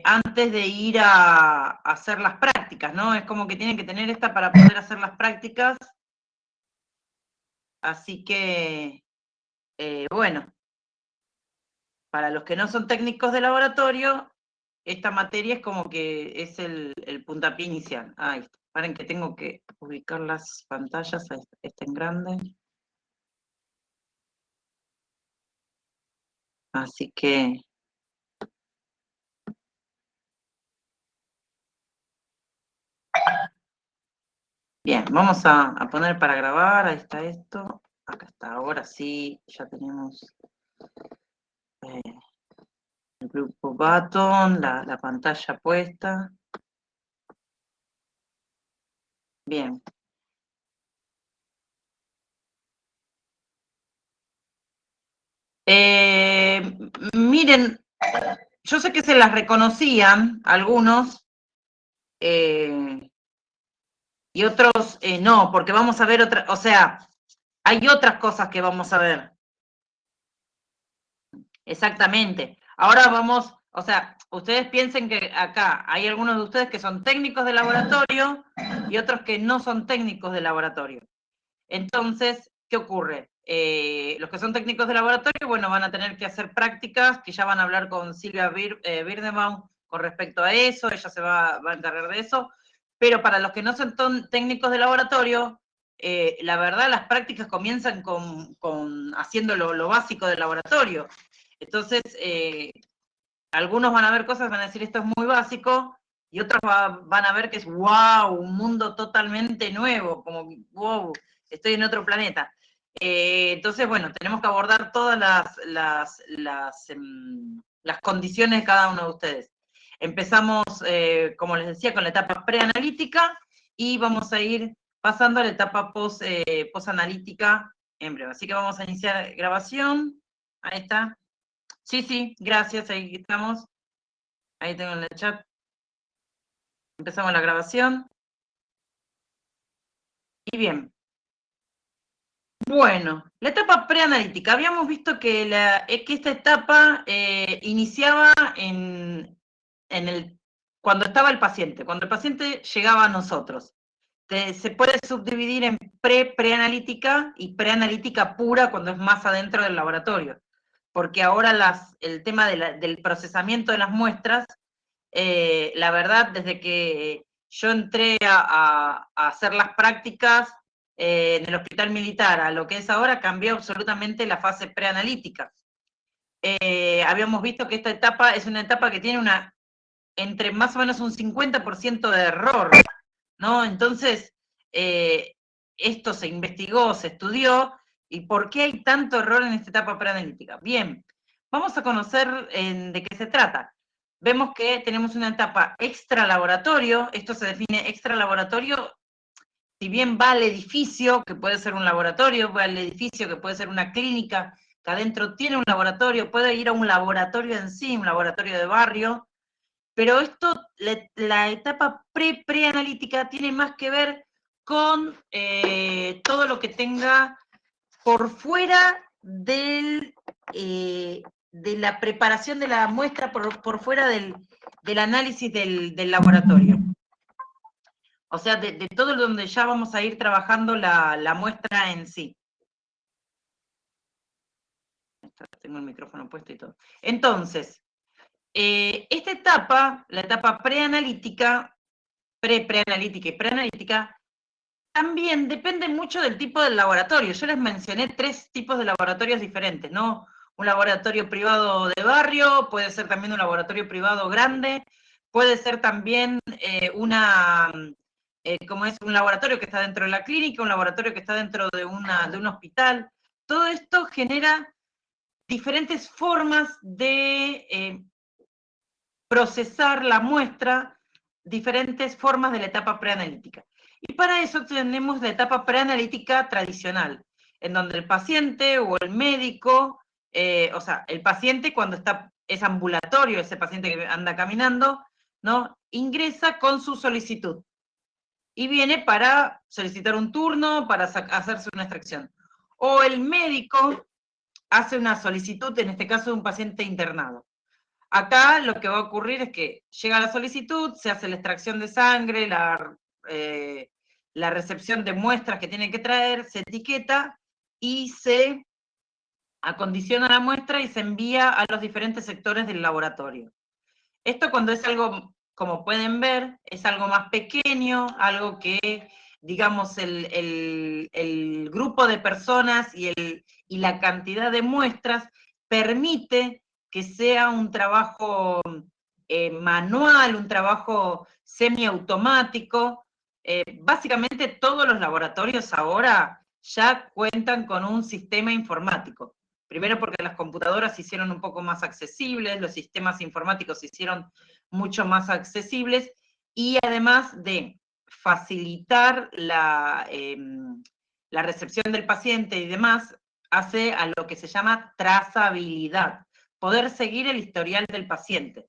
antes de ir a hacer las prácticas, ¿no? Es como que tienen que tener esta para poder hacer las prácticas. Así que, bueno, para los que no son técnicos de laboratorio, esta materia es como que es el puntapié inicial. Ahí está. Paren que tengo que ubicar las pantallas, está en grande. Así que... Bien, vamos a poner para grabar, ahí está esto. Acá está, ahora sí, ya tenemos el grupo Button, la pantalla puesta. Bien. Miren, yo sé que se las reconocían algunos, y otros no, porque vamos a ver otra, o sea, hay otras cosas que vamos a ver. Exactamente. Ahora vamos, o sea, ustedes piensen que acá hay algunos de ustedes que son técnicos de laboratorio y otros que no son técnicos de laboratorio. Entonces, ¿qué ocurre? Los que son técnicos de laboratorio, bueno, van a tener que hacer prácticas, que ya van a hablar con Silvia Birdebaum con respecto a eso, ella se va a encargar de eso, pero para los que no son técnicos de laboratorio, la verdad las prácticas comienzan con haciendo lo básico del laboratorio. Entonces, algunos van a ver cosas, van a decir esto es muy básico, y otros van a ver que es wow, un mundo totalmente nuevo, como wow, estoy en otro planeta. Entonces, bueno, tenemos que abordar todas las condiciones de cada uno de ustedes. Empezamos, como les decía, con la etapa preanalítica y vamos a ir pasando a la etapa posanalítica en breve. Así que vamos a iniciar grabación. Ahí está. Sí, sí, gracias, ahí estamos. Ahí tengo en el chat. Empezamos la grabación. Y bien. Bueno, la etapa preanalítica. Habíamos visto que, que esta etapa iniciaba cuando estaba el paciente, cuando el paciente llegaba a nosotros. Se puede subdividir en preanalítica y preanalítica pura cuando es más adentro del laboratorio. Porque ahora el tema del procesamiento de las muestras, la verdad, desde que yo entré a hacer las prácticas en el hospital militar a lo que es ahora, cambió absolutamente la fase preanalítica. Habíamos visto que esta etapa es una etapa que tiene entre más o menos un 50% de error, ¿no? Entonces, esto se investigó, se estudió, y ¿por qué hay tanto error en esta etapa preanalítica? Bien, vamos a conocer de qué se trata. Vemos que tenemos una etapa extra laboratorio, esto se define extra laboratorio, si bien va al edificio, que puede ser un laboratorio, va al edificio, que puede ser una clínica, que adentro tiene un laboratorio, puede ir a un laboratorio en sí, un laboratorio de barrio, pero esto, la etapa preanalítica tiene más que ver con todo lo que tenga por fuera de la preparación de la muestra, por fuera del análisis del laboratorio. O sea, de todo donde ya vamos a ir trabajando la muestra en sí. Tengo el micrófono puesto y todo. Entonces, esta etapa, la etapa preanalítica, preanalítica y preanalítica, también depende mucho del tipo del laboratorio. Yo les mencioné 3 tipos de laboratorios diferentes, ¿no? Un laboratorio privado de barrio, puede ser también un laboratorio privado grande, puede ser también como es un laboratorio que está dentro de la clínica, un laboratorio que está dentro de un hospital. Todo esto genera diferentes formas de procesar la muestra, diferentes formas de la etapa preanalítica. Y para eso tenemos la etapa preanalítica tradicional, en donde el paciente o el médico, o sea, el paciente cuando es ambulatorio, ese paciente que anda caminando, ¿no? Ingresa con su solicitud y viene para solicitar un turno, para hacerse una extracción. O el médico hace una solicitud, en este caso de un paciente internado. Acá lo que va a ocurrir es que llega la solicitud, se hace la extracción de sangre, la recepción de muestras que tiene que traer, se etiqueta y se acondiciona la muestra y se envía a los diferentes sectores del laboratorio. Esto cuando es algo, como pueden ver, es algo más pequeño, algo que, digamos, el grupo de personas y la cantidad de muestras permite que sea un trabajo manual, un trabajo semiautomático. Básicamente todos los laboratorios ahora ya cuentan con un sistema informático. Primero porque las computadoras se hicieron un poco más accesibles, los sistemas informáticos se hicieron mucho más accesibles, y además de facilitar la recepción del paciente y demás, hace a lo que se llama trazabilidad, poder seguir el historial del paciente,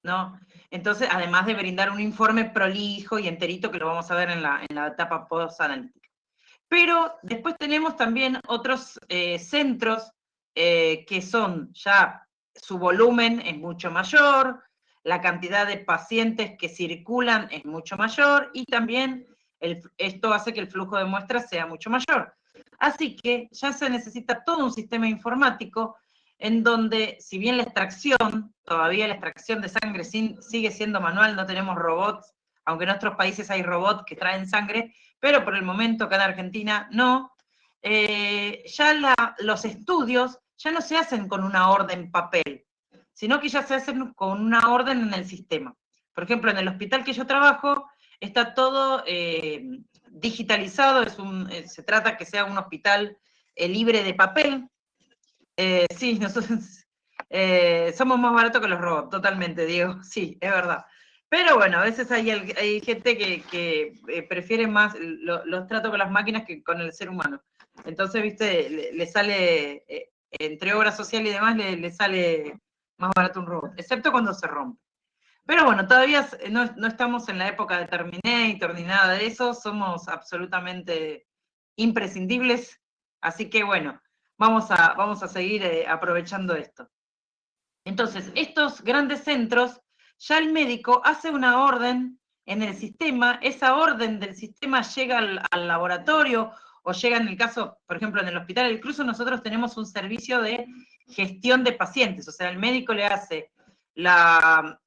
¿no? Entonces, además de brindar un informe prolijo y enterito, que lo vamos a ver en la etapa post-analítica. Pero después tenemos también otros centros que son ya, su volumen es mucho mayor, la cantidad de pacientes que circulan es mucho mayor, y también esto hace que el flujo de muestras sea mucho mayor. Así que ya se necesita todo un sistema informático en donde, si bien la extracción, todavía la extracción de sangre sigue siendo manual, no tenemos robots, aunque en otros países hay robots que traen sangre, pero por el momento acá en Argentina no. Ya los estudios ya no se hacen con una orden papel, sino que ya se hacen con una orden en el sistema. Por ejemplo, en el hospital que yo trabajo, está todo digitalizado, se trata que sea un hospital libre de papel. Sí, nosotros somos más baratos que los robots, totalmente, Diego, sí, es verdad. Pero bueno, a veces hay gente que prefiere más los tratos con las máquinas que con el ser humano. Entonces, viste, le sale, entre obra social y demás, le sale más barato un robot, excepto cuando se rompe. Pero bueno, todavía no estamos en la época de Terminator ni nada de eso, somos absolutamente imprescindibles, así que bueno, vamos a seguir aprovechando esto. Entonces, estos grandes centros, ya el médico hace una orden en el sistema, esa orden del sistema llega al laboratorio, o llega en el caso, por ejemplo, en el hospital, incluso nosotros tenemos un servicio de gestión de pacientes, o sea, el médico le hace la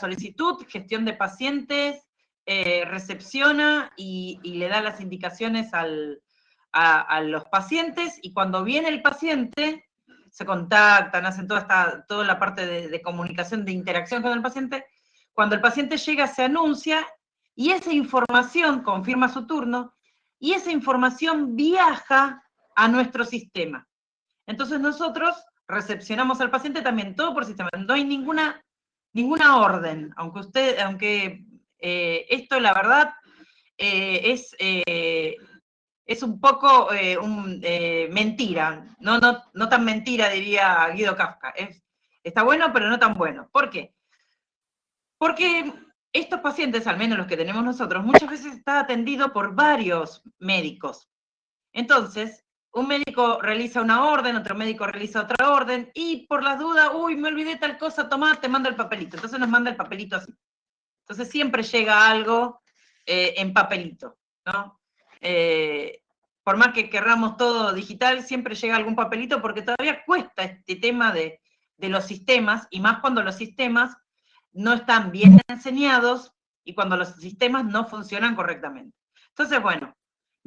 solicitud, gestión de pacientes, recepciona y le da las indicaciones a los pacientes, y cuando viene el paciente, se contactan, hacen toda la parte de comunicación, de interacción con el paciente. Cuando el paciente llega, se anuncia, y esa información confirma su turno, y esa información viaja a nuestro sistema. Entonces nosotros recepcionamos al paciente también, todo por sistema. No hay ninguna orden, aunque esto, la verdad, es un poco mentira, no tan mentira, diría Guido Kafka. Está bueno, pero no tan bueno. ¿Por qué? Porque estos pacientes, al menos los que tenemos nosotros, muchas veces está atendido por varios médicos. Entonces, un médico realiza una orden, otro médico realiza otra orden, y por las dudas, uy, me olvidé tal cosa, tomá, te mando el papelito. Entonces nos manda el papelito así. Entonces siempre llega algo en papelito, ¿no? Por más que querramos todo digital, siempre llega algún papelito, porque todavía cuesta este tema de los sistemas, y más cuando los sistemas no están bien enseñados y cuando los sistemas no funcionan correctamente. Entonces, bueno,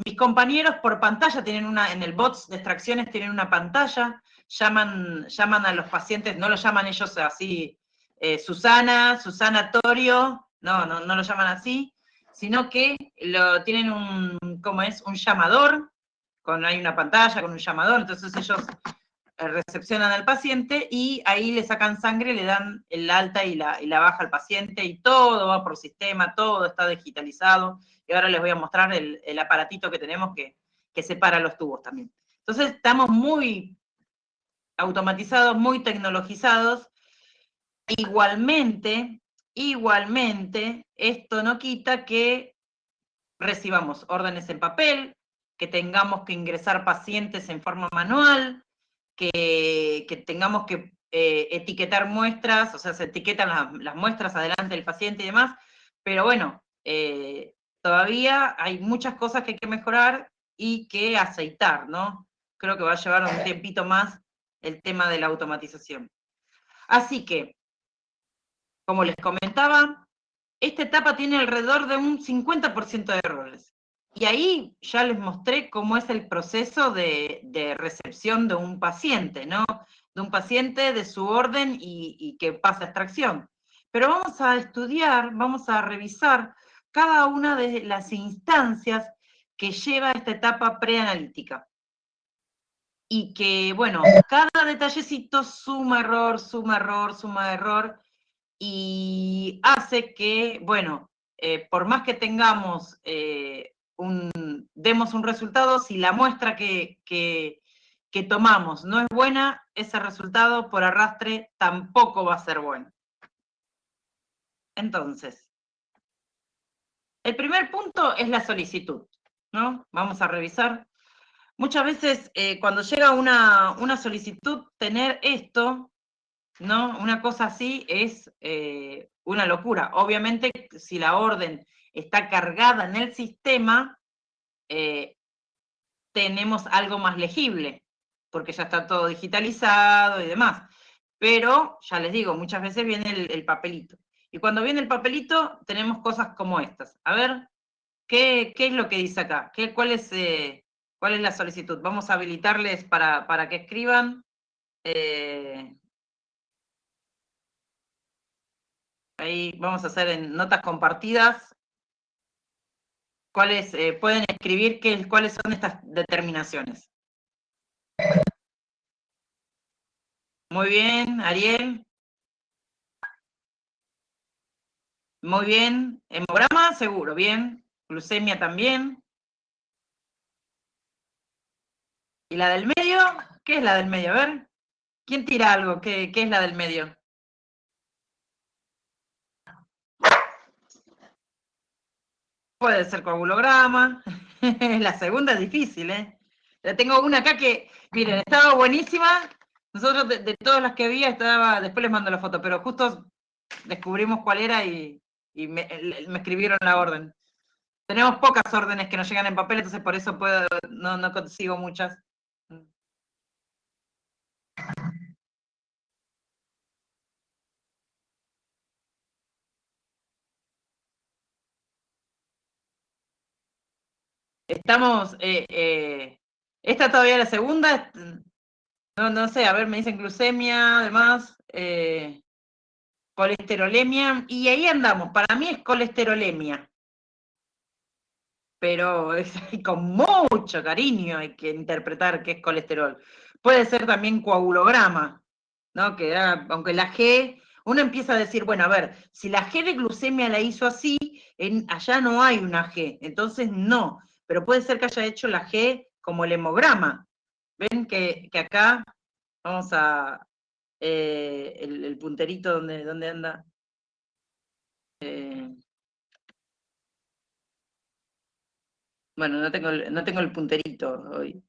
mis compañeros por pantalla tienen en el bots de extracciones tienen una pantalla, llaman a los pacientes, no lo llaman ellos así, Susana Torio, no lo llaman así, sino que tienen un llamador, hay una pantalla con un llamador, entonces ellos recepcionan al paciente y ahí le sacan sangre, le dan el alta y la baja al paciente, y todo va por sistema, todo está digitalizado, y ahora les voy a mostrar el aparatito que tenemos que separa los tubos también. Entonces estamos muy automatizados, muy tecnologizados. Igualmente, esto no quita que recibamos órdenes en papel, que tengamos que ingresar pacientes en forma manual, que tengamos que etiquetar muestras, o sea, se etiquetan las muestras adelante del paciente y demás, pero bueno, todavía hay muchas cosas que hay que mejorar y que aceitar, ¿no? Creo que va a llevar un tiempito más el tema de la automatización. Así que, como les comentaba, esta etapa tiene alrededor de un 50% de errores. Y ahí ya les mostré cómo es el proceso de recepción de un paciente, ¿no? De un paciente, de su orden y que pasa a extracción. Pero vamos a estudiar, vamos a revisar cada una de las instancias que lleva esta etapa preanalítica. Y que, bueno, cada detallecito suma error, suma error, suma error, y hace que, bueno, por más que tengamos, demos un resultado, si la muestra que tomamos no es buena, ese resultado por arrastre tampoco va a ser bueno. Entonces, el primer punto es la solicitud, ¿no? Vamos a revisar. Muchas veces cuando llega una solicitud, tener esto, ¿no? Una cosa así es una locura. Obviamente, si la orden está cargada en el sistema, tenemos algo más legible, porque ya está todo digitalizado y demás. Pero, ya les digo, muchas veces viene el papelito. Y cuando viene el papelito, tenemos cosas como estas. A ver, ¿qué es lo que dice acá? ¿Cuál es la solicitud? Vamos a habilitarles para que escriban. Ahí vamos a hacer en notas compartidas. ¿Cuáles pueden escribir cuáles son estas determinaciones? Muy bien, Ariel. Muy bien. Hemograma, seguro, bien. Glucemia también. ¿Y la del medio? ¿Qué es la del medio? A ver. ¿Quién tira algo? ¿Qué es la del medio? Puede ser coagulograma. La segunda es difícil, ¿eh? Tengo una acá que, miren, estaba buenísima. Nosotros de todas las que había, después les mando la foto, pero justo descubrimos cuál era y me escribieron la orden. Tenemos pocas órdenes que nos llegan en papel, entonces por eso no consigo muchas. Estamos, esta todavía la segunda, no sé, a ver, me dicen glucemia, además, colesterolemia, y ahí andamos, para mí es colesterolemia, pero con mucho cariño hay que interpretar qué es colesterol. Puede ser también coagulograma, ¿no? Que aunque la G, uno empieza a decir, bueno, a ver, si la G de glucemia la hizo así, allá no hay una G, entonces no, pero puede ser que haya hecho la G como el hemograma. Ven que acá, vamos a, el punterito donde anda. Bueno, no tengo el punterito hoy.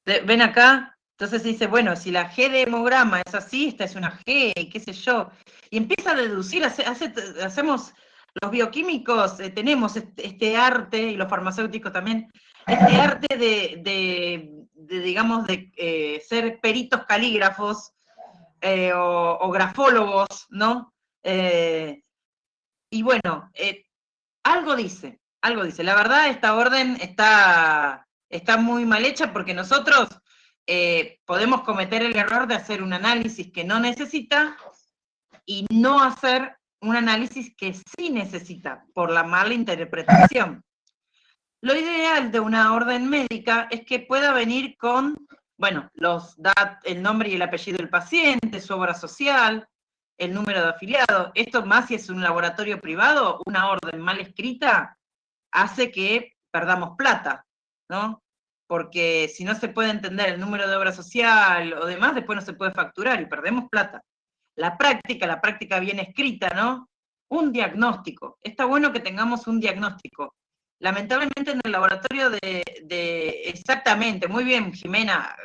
¿Ven acá? Entonces dice, bueno, si la G de hemograma es así, esta es una G, qué sé yo. Y empieza a deducir, hacemos, los bioquímicos tenemos este arte, y los farmacéuticos también, este arte digamos, de ser peritos calígrafos o grafólogos, ¿no? Y bueno, algo dice. La verdad, esta orden está muy mal hecha porque nosotros podemos cometer el error de hacer un análisis que no necesita y no hacer un análisis que sí necesita por la mala interpretación. Lo ideal de una orden médica es que pueda venir con, bueno, el nombre y el apellido del paciente, su obra social, el número de afiliado. Esto más si es un laboratorio privado, una orden mal escrita hace que perdamos plata, ¿no? Porque si no se puede entender el número de obra social o demás, después no se puede facturar y perdemos plata. La práctica bien escrita, ¿no? Un diagnóstico. Está bueno que tengamos un diagnóstico. lamentablemente en el laboratorio exactamente, muy bien, Jimena,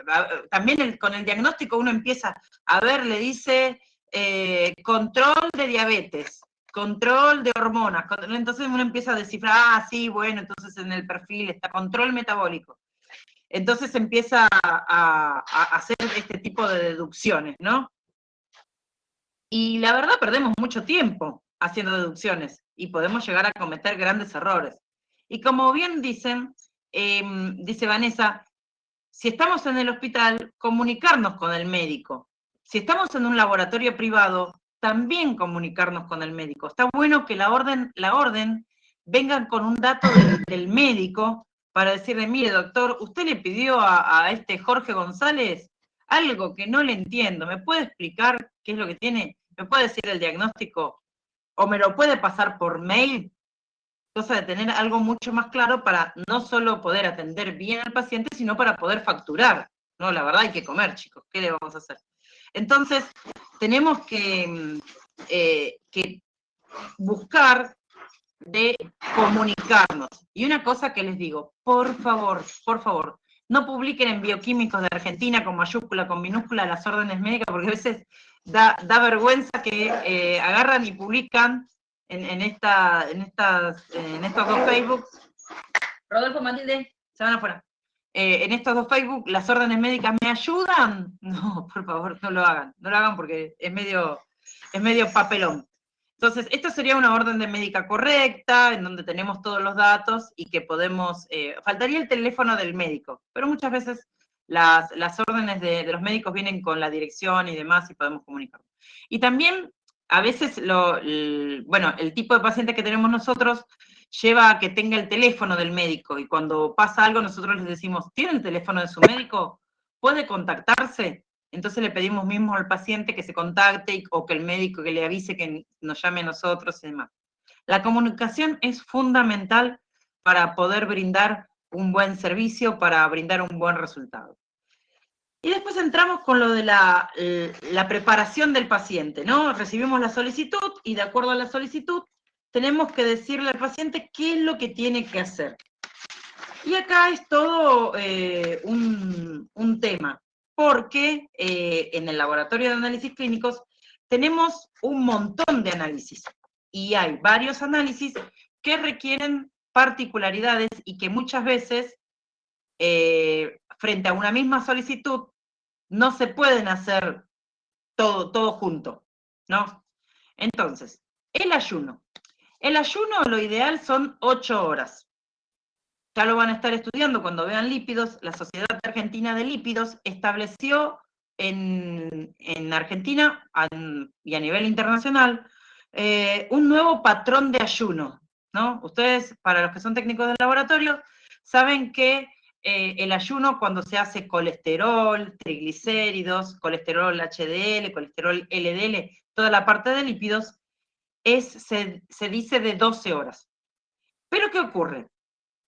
también con el diagnóstico uno empieza a ver, le dice control de diabetes, control de hormonas, entonces uno empieza a descifrar, sí, bueno, entonces en el perfil está control metabólico. Entonces empieza a hacer este tipo de deducciones, ¿no? Y la verdad perdemos mucho tiempo haciendo deducciones y podemos llegar a cometer grandes errores. Y como bien dicen, dice Vanessa, si estamos en el hospital, comunicarnos con el médico. Si estamos en un laboratorio privado, también comunicarnos con el médico. Está bueno que la orden venga con un dato del médico para decirle, mire doctor, usted le pidió a este Jorge González algo que no le entiendo, ¿me puede explicar qué es lo que tiene? ¿Me puede decir el diagnóstico? ¿O me lo puede pasar por mail? Cosa de tener algo mucho más claro para no solo poder atender bien al paciente, sino para poder facturar. No, la verdad hay que comer, chicos, ¿qué le vamos a hacer? Entonces, tenemos que buscar de comunicarnos. Y una cosa que les digo, por favor, no publiquen en Bioquímicos de Argentina con mayúscula, con minúscula las órdenes médicas, porque a veces da vergüenza que agarran y publican en estos dos Facebook. Rodolfo, Matilde, se van afuera. En estos dos Facebook, las órdenes médicas me ayudan. No, por favor, no lo hagan porque es medio papelón. Entonces, esta sería una orden de médica correcta, en donde tenemos todos los datos y que podemos, faltaría el teléfono del médico, pero muchas veces las órdenes de los médicos vienen con la dirección y demás y podemos comunicarnos. Y también, a veces, bueno, el tipo de paciente que tenemos nosotros lleva a que tenga el teléfono del médico y cuando pasa algo nosotros les decimos, ¿tiene el teléfono de su médico? ¿Puede contactarse? Entonces le pedimos mismo al paciente que se contacte o que el médico que le avise que nos llame a nosotros y demás. La comunicación es fundamental para poder brindar un buen servicio, para brindar un buen resultado. Y después entramos con lo de la preparación del paciente, ¿no? Recibimos la solicitud y de acuerdo a la solicitud tenemos que decirle al paciente qué es lo que tiene que hacer. Y acá es todo un tema, porque en el laboratorio de análisis clínicos tenemos un montón de análisis y hay varios análisis que requieren particularidades y que muchas veces frente a una misma solicitud no se pueden hacer todo junto, ¿no? Entonces, el ayuno. El ayuno lo ideal son 8 horas. Ya lo van a estar estudiando cuando vean lípidos. La Sociedad Argentina de Lípidos estableció en Argentina y a nivel internacional un nuevo patrón de ayuno, ¿no? Ustedes, para los que son técnicos del laboratorio, saben que el ayuno cuando se hace colesterol, triglicéridos, colesterol HDL, colesterol LDL, toda la parte de lípidos, se dice de 12 horas. Pero ¿qué ocurre?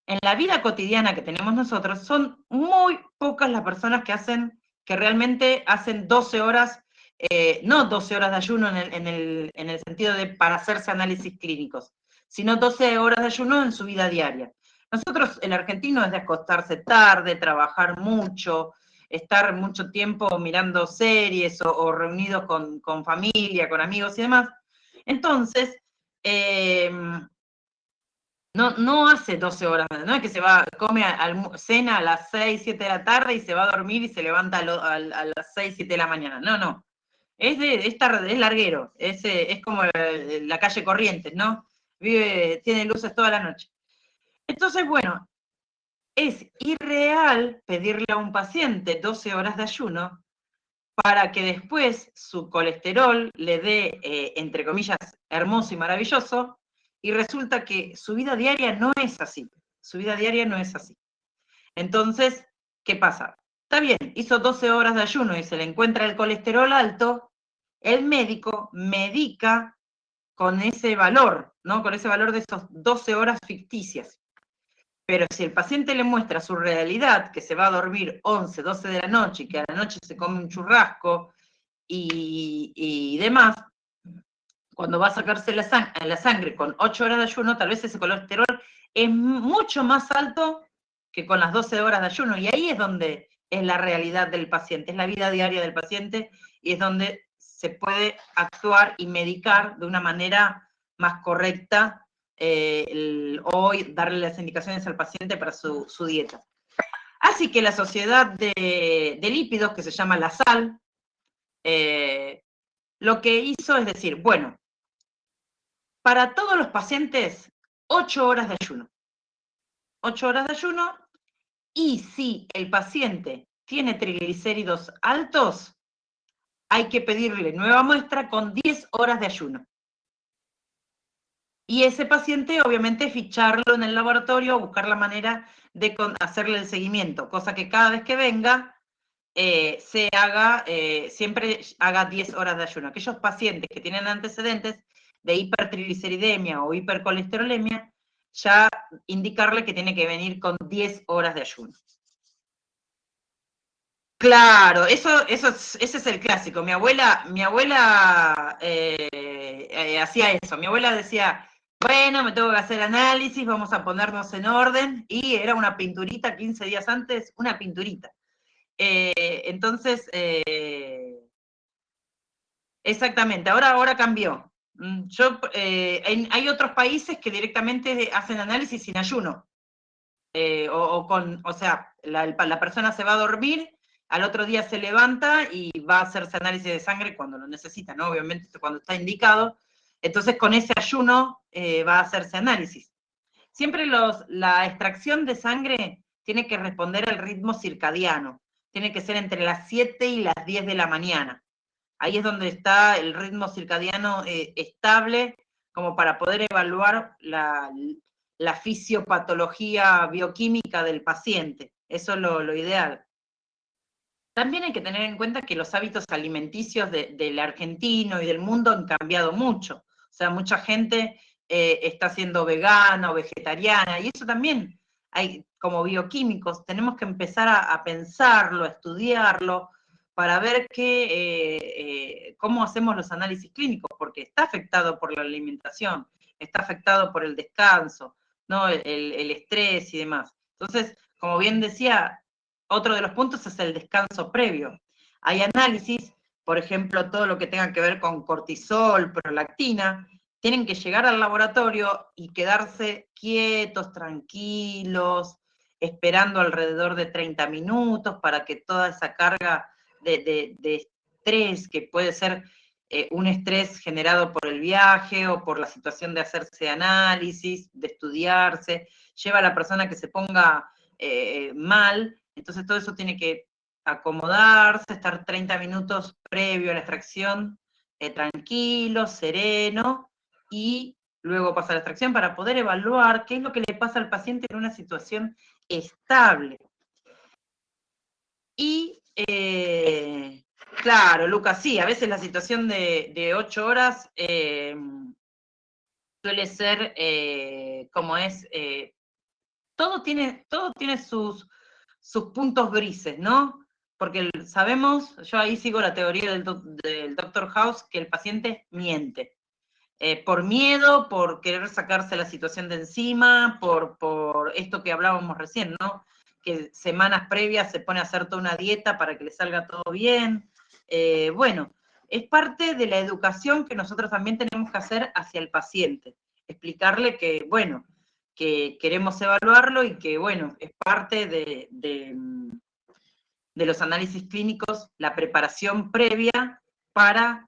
En la vida cotidiana que tenemos nosotros, son muy pocas las personas que realmente hacen 12 horas, no 12 horas de ayuno en el sentido de para hacerse análisis clínicos, sino 12 horas de ayuno en su vida diaria. Nosotros, el argentino, es de acostarse tarde, trabajar mucho, estar mucho tiempo mirando series o reunidos con familia, con amigos y demás. Entonces, no hace 12 horas, no es que se va, come cena a las 6, 7 de la tarde y se va a dormir y se levanta a las 6, 7 de la mañana. No. Es larguero, es como la calle Corrientes, ¿no? Tiene luces toda la noche. Entonces, bueno, es irreal pedirle a un paciente 12 horas de ayuno para que después su colesterol le dé, entre comillas, hermoso y maravilloso, y resulta que su vida diaria no es así. Su vida diaria no es así. Entonces, ¿qué pasa? Está bien, hizo 12 horas de ayuno y se le encuentra el colesterol alto, el médico medica con ese valor, ¿no? Con ese valor de esas 12 horas ficticias. Pero si el paciente le muestra su realidad, que se va a dormir 11, 12 de la noche, y que a la noche se come un churrasco y demás, cuando va a sacarse la sangre con 8 horas de ayuno, tal vez ese colesterol es mucho más alto que con las 12 horas de ayuno, y ahí es donde es la realidad del paciente, es la vida diaria del paciente, y es donde se puede actuar y medicar de una manera más correcta o darle las indicaciones al paciente para su dieta. Así que la sociedad de lípidos, que se llama la SAL, lo que hizo es decir, bueno, para todos los pacientes, 8 horas de ayuno. 8 horas de ayuno, y si el paciente tiene triglicéridos altos, hay que pedirle nueva muestra con 10 horas de ayuno. Y ese paciente, obviamente, ficharlo en el laboratorio, buscar la manera de hacerle el seguimiento, cosa que cada vez que venga, siempre haga 10 horas de ayuno. Aquellos pacientes que tienen antecedentes de hipertrigliceridemia o hipercolesterolemia, ya indicarle que tiene que venir con 10 horas de ayuno. Claro, ese es el clásico. Mi abuela hacía eso. Mi abuela decía, bueno, me tengo que hacer análisis, vamos a ponernos en orden, y era una pinturita 15 días antes, una pinturita. Entonces, exactamente, ahora cambió. Hay otros países que directamente hacen análisis sin ayuno. O sea, la persona se va a dormir, al otro día se levanta y va a hacerse análisis de sangre cuando lo necesita, ¿no? Obviamente cuando está indicado. Entonces con ese ayuno va a hacerse análisis. Siempre la extracción de sangre tiene que responder al ritmo circadiano. Tiene que ser entre las 7 y las 10 de la mañana. Ahí es donde está el ritmo circadiano estable, como para poder evaluar la fisiopatología bioquímica del paciente. Eso es lo ideal. También hay que tener en cuenta que los hábitos alimenticios del argentino y del mundo han cambiado mucho. O sea, mucha gente está siendo vegana o vegetariana, y eso también hay, como bioquímicos, tenemos que empezar a pensarlo, a estudiarlo, para ver cómo hacemos los análisis clínicos, porque está afectado por la alimentación, está afectado por el descanso, ¿no? el estrés y demás. Entonces, como bien decía, otro de los puntos es el descanso previo. Hay análisis, por ejemplo, todo lo que tenga que ver con cortisol, prolactina, tienen que llegar al laboratorio y quedarse quietos, tranquilos, esperando alrededor de 30 minutos para que toda esa carga de estrés, que puede ser un estrés generado por el viaje o por la situación de hacerse análisis, de estudiarse, lleva a la persona que se ponga mal. Entonces todo eso tiene que acomodarse, estar 30 minutos previo a la extracción, tranquilo, sereno, y luego pasar a la extracción para poder evaluar qué es lo que le pasa al paciente en una situación estable. Y, claro, Lucas, sí, a veces la situación de 8 horas suele ser como es, todo tiene sus puntos grises, ¿no? Porque sabemos, yo ahí sigo la teoría del Dr. House, que el paciente miente. Por miedo, por querer sacarse la situación de encima, por esto que hablábamos recién, ¿no? Que semanas previas se pone a hacer toda una dieta para que le salga todo bien. Bueno, es parte de la educación que nosotros también tenemos que hacer hacia el paciente. Explicarle que, bueno, que queremos evaluarlo y que, bueno, es parte de los análisis clínicos, la preparación previa para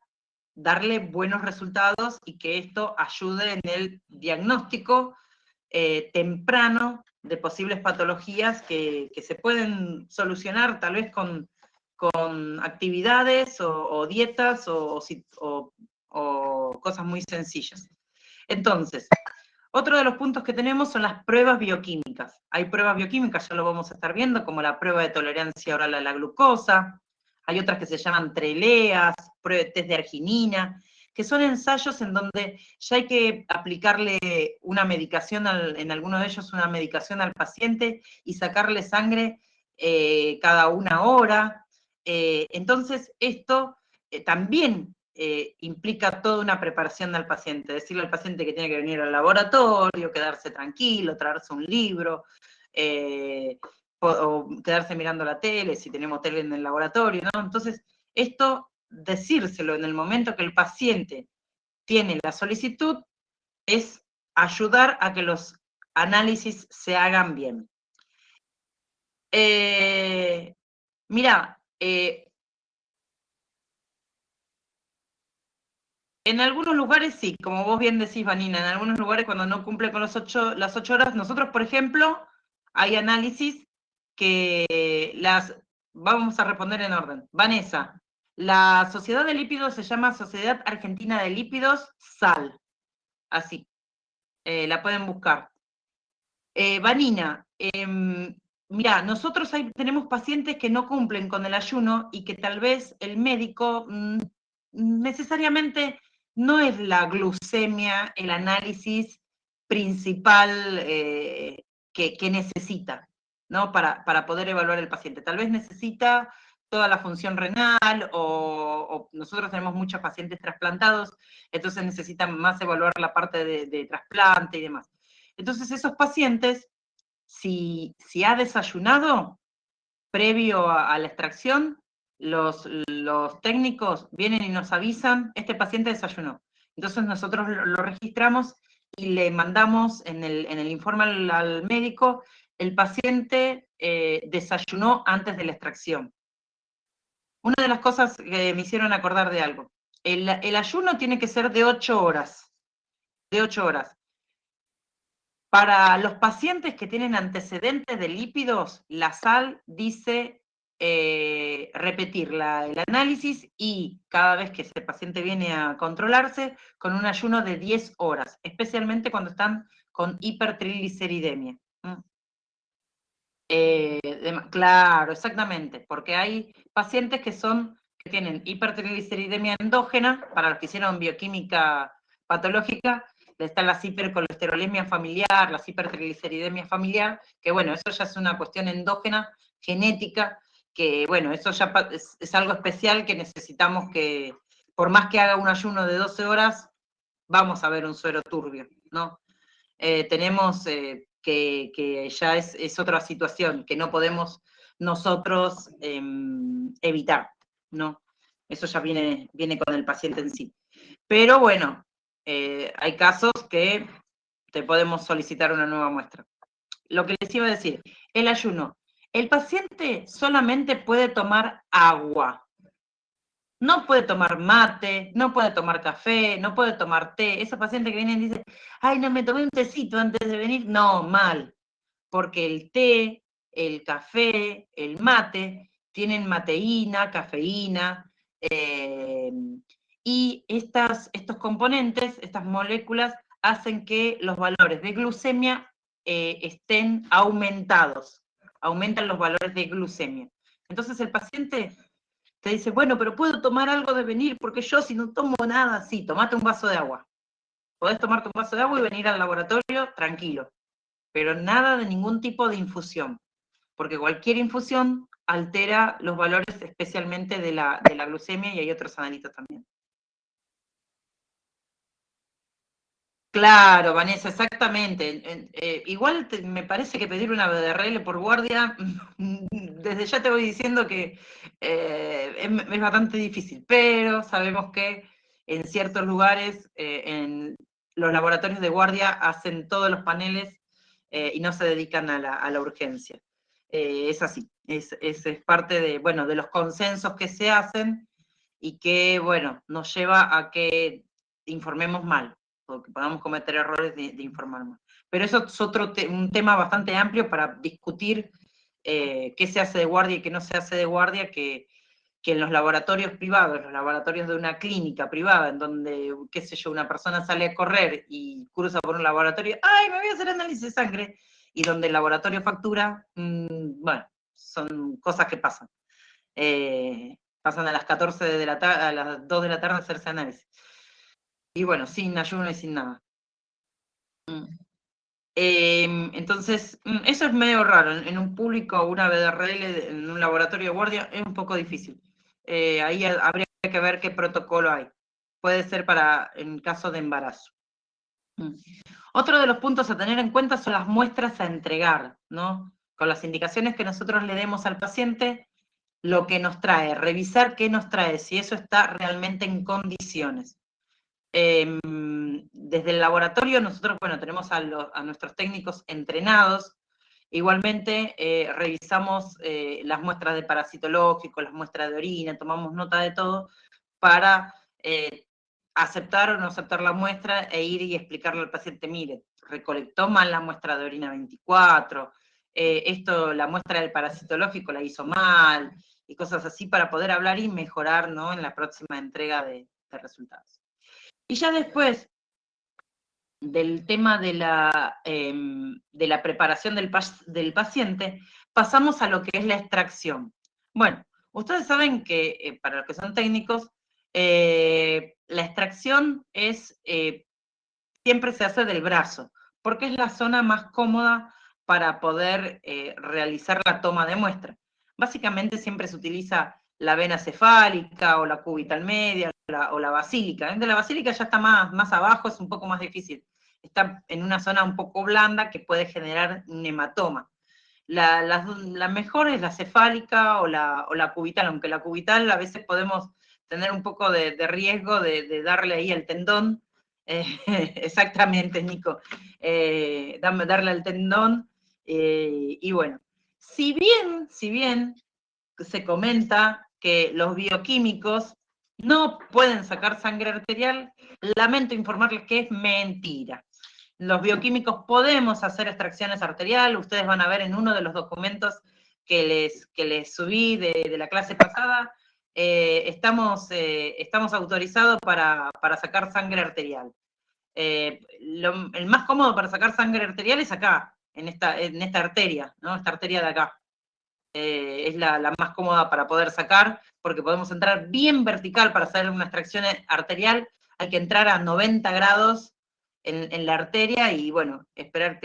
darle buenos resultados y que esto ayude en el diagnóstico temprano de posibles patologías que se pueden solucionar tal vez con actividades o dietas o cosas muy sencillas. Entonces, otro de los puntos que tenemos son las pruebas bioquímicas. Hay pruebas bioquímicas, ya lo vamos a estar viendo, como la prueba de tolerancia oral a la glucosa. Hay otras que se llaman treleas, test de arginina, que son ensayos en donde ya hay que aplicarle una medicación, en algunos de ellos una medicación al paciente y sacarle sangre cada 1 hora. Entonces, esto también implica toda una preparación del paciente. Decirle al paciente que tiene que venir al laboratorio, quedarse tranquilo, traerse un libro, o quedarse mirando la tele, si tenemos tele en el laboratorio, ¿no? Entonces, esto, decírselo en el momento que el paciente tiene la solicitud, es ayudar a que los análisis se hagan bien. Mira, en algunos lugares sí, como vos bien decís, Vanina, en algunos lugares cuando no cumple con las 8 horas, nosotros, por ejemplo, hay análisis que vamos a responder en orden. Vanessa, la Sociedad de Lípidos se llama Sociedad Argentina de Lípidos, SAL, así, la pueden buscar. Vanina, mira, nosotros tenemos pacientes que no cumplen con el ayuno y que tal vez el médico necesariamente no es la glucemia el análisis principal que necesita, ¿no? Para poder evaluar el paciente. Tal vez necesita toda la función renal o nosotros tenemos muchos pacientes trasplantados, entonces necesitan más evaluar la parte de trasplante y demás. Entonces esos pacientes, si ha desayunado previo a la extracción, los técnicos vienen y nos avisan, este paciente desayunó. Entonces nosotros lo registramos y le mandamos en el informe al médico, el paciente desayunó antes de la extracción. Una de las cosas que me hicieron acordar de algo, el ayuno tiene que ser de 8 horas, de 8 horas. Para los pacientes que tienen antecedentes de lípidos, la SAL dice repetir el análisis y cada vez que ese paciente viene a controlarse con un ayuno de 10 horas, especialmente cuando están con hipertrigliceridemia. Claro, exactamente, porque hay pacientes que tienen hipertrigliceridemia endógena, para los que hicieron bioquímica patológica, están las hipercolesterolemia familiar, las hipertrigliceridemia familiar, que bueno, eso ya es una cuestión endógena, genética, que bueno, eso ya es algo especial que necesitamos que, por más que haga un ayuno de 12 horas, vamos a ver un suero turbio, ¿no? Tenemos que ya es otra situación, que no podemos nosotros evitar, ¿no? Eso ya viene con el paciente en sí. Pero bueno, hay casos que te podemos solicitar una nueva muestra. Lo que les iba a decir, el ayuno. El paciente solamente puede tomar agua. No puede tomar mate, no puede tomar café, no puede tomar té. Esos pacientes que vienen y dicen, ay, no, me tomé un tecito antes de venir. No, mal. Porque el té, el café, el mate, tienen mateína, cafeína, y estos componentes, estas moléculas, hacen que los valores de glucemia estén aumentados. Aumentan los valores de glucemia. Entonces el paciente te dice, bueno, pero puedo tomar algo de venir, porque yo si no tomo nada, sí, tomate un vaso de agua. Podés tomarte un vaso de agua y venir al laboratorio tranquilo, pero nada de ningún tipo de infusión, porque cualquier infusión altera los valores especialmente de la glucemia y hay otros analitos también. Claro, Vanessa, exactamente. Igual me parece que pedir una BDRL por guardia, desde ya te voy diciendo que es bastante difícil, pero sabemos que en ciertos lugares, en los laboratorios de guardia hacen todos los paneles y no se dedican a la urgencia. Es así, es parte de, bueno, de los consensos que se hacen y que, bueno, nos lleva a que informemos mal, o que podamos cometer errores de informar mal. Pero eso es un tema bastante amplio para discutir qué se hace de guardia y qué no se hace de guardia, que en los laboratorios privados, los laboratorios de una clínica privada, en donde, qué sé yo, una persona sale a correr y cruza por un laboratorio, ¡ay, me voy a hacer análisis de sangre! Y donde el laboratorio factura, bueno, son cosas que pasan. Pasan a las 14 de la tarde, a las 2 de la tarde a hacerse análisis. Y bueno, sin ayuno y sin nada. Entonces, eso es medio raro. En un público, una BDRL, en un laboratorio de guardia, es un poco difícil. Ahí habría que ver qué protocolo hay. puede ser en caso de embarazo. Otro de los puntos a tener en cuenta son las muestras a entregar, ¿no? Con las indicaciones que nosotros le demos al paciente, lo que nos trae, revisar qué nos trae, si eso está realmente en condiciones. Desde el laboratorio nosotros, bueno, tenemos a nuestros técnicos entrenados. Igualmente revisamos las muestras de parasitológico, las muestras de orina, tomamos nota de todo para aceptar o no aceptar la muestra e ir y explicarle al paciente, mire, recolectó mal la muestra de orina 24, la muestra del parasitológico la hizo mal, y cosas así para poder hablar y mejorar, ¿no?, en la próxima entrega de resultados. Y ya después del tema de la preparación del paciente, pasamos a lo que es la extracción. Bueno, ustedes saben que, para los que son técnicos, la extracción siempre se hace del brazo, porque es la zona más cómoda para poder realizar la toma de muestra. Básicamente siempre se utiliza la vena cefálica o la cubital media o la basílica. De la basílica ya está más abajo, es un poco más difícil. Está en una zona un poco blanda que puede generar un hematoma. La mejor es la cefálica o la cubital, aunque la cubital a veces podemos tener un poco de riesgo de darle ahí el tendón. Exactamente, Nico. Darle al tendón. Y bueno, si bien se comenta que los bioquímicos no pueden sacar sangre arterial, lamento informarles que es mentira. Los bioquímicos podemos hacer extracciones arteriales, ustedes van a ver en uno de los documentos que les subí de la clase pasada, estamos autorizados para sacar sangre arterial. El más cómodo para sacar sangre arterial es acá, en esta arteria, ¿no? Esta arteria de acá. Es la más cómoda para poder sacar, porque podemos entrar bien vertical para hacer una extracción arterial, hay que entrar a 90 grados en la arteria y, bueno, esperar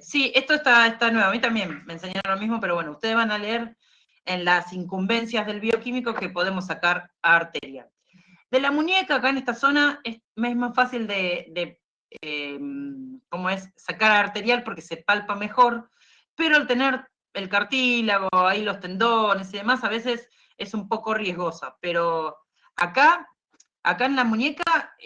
sí, esto está nuevo, a mí también me enseñaron lo mismo, pero bueno, ustedes van a leer en las incumbencias del bioquímico que podemos sacar arterial. De la muñeca, acá en esta zona, es más fácil ¿cómo es? Sacar arterial porque se palpa mejor, pero al tener el cartílago, ahí los tendones y demás, a veces es un poco riesgosa, pero acá en la muñeca,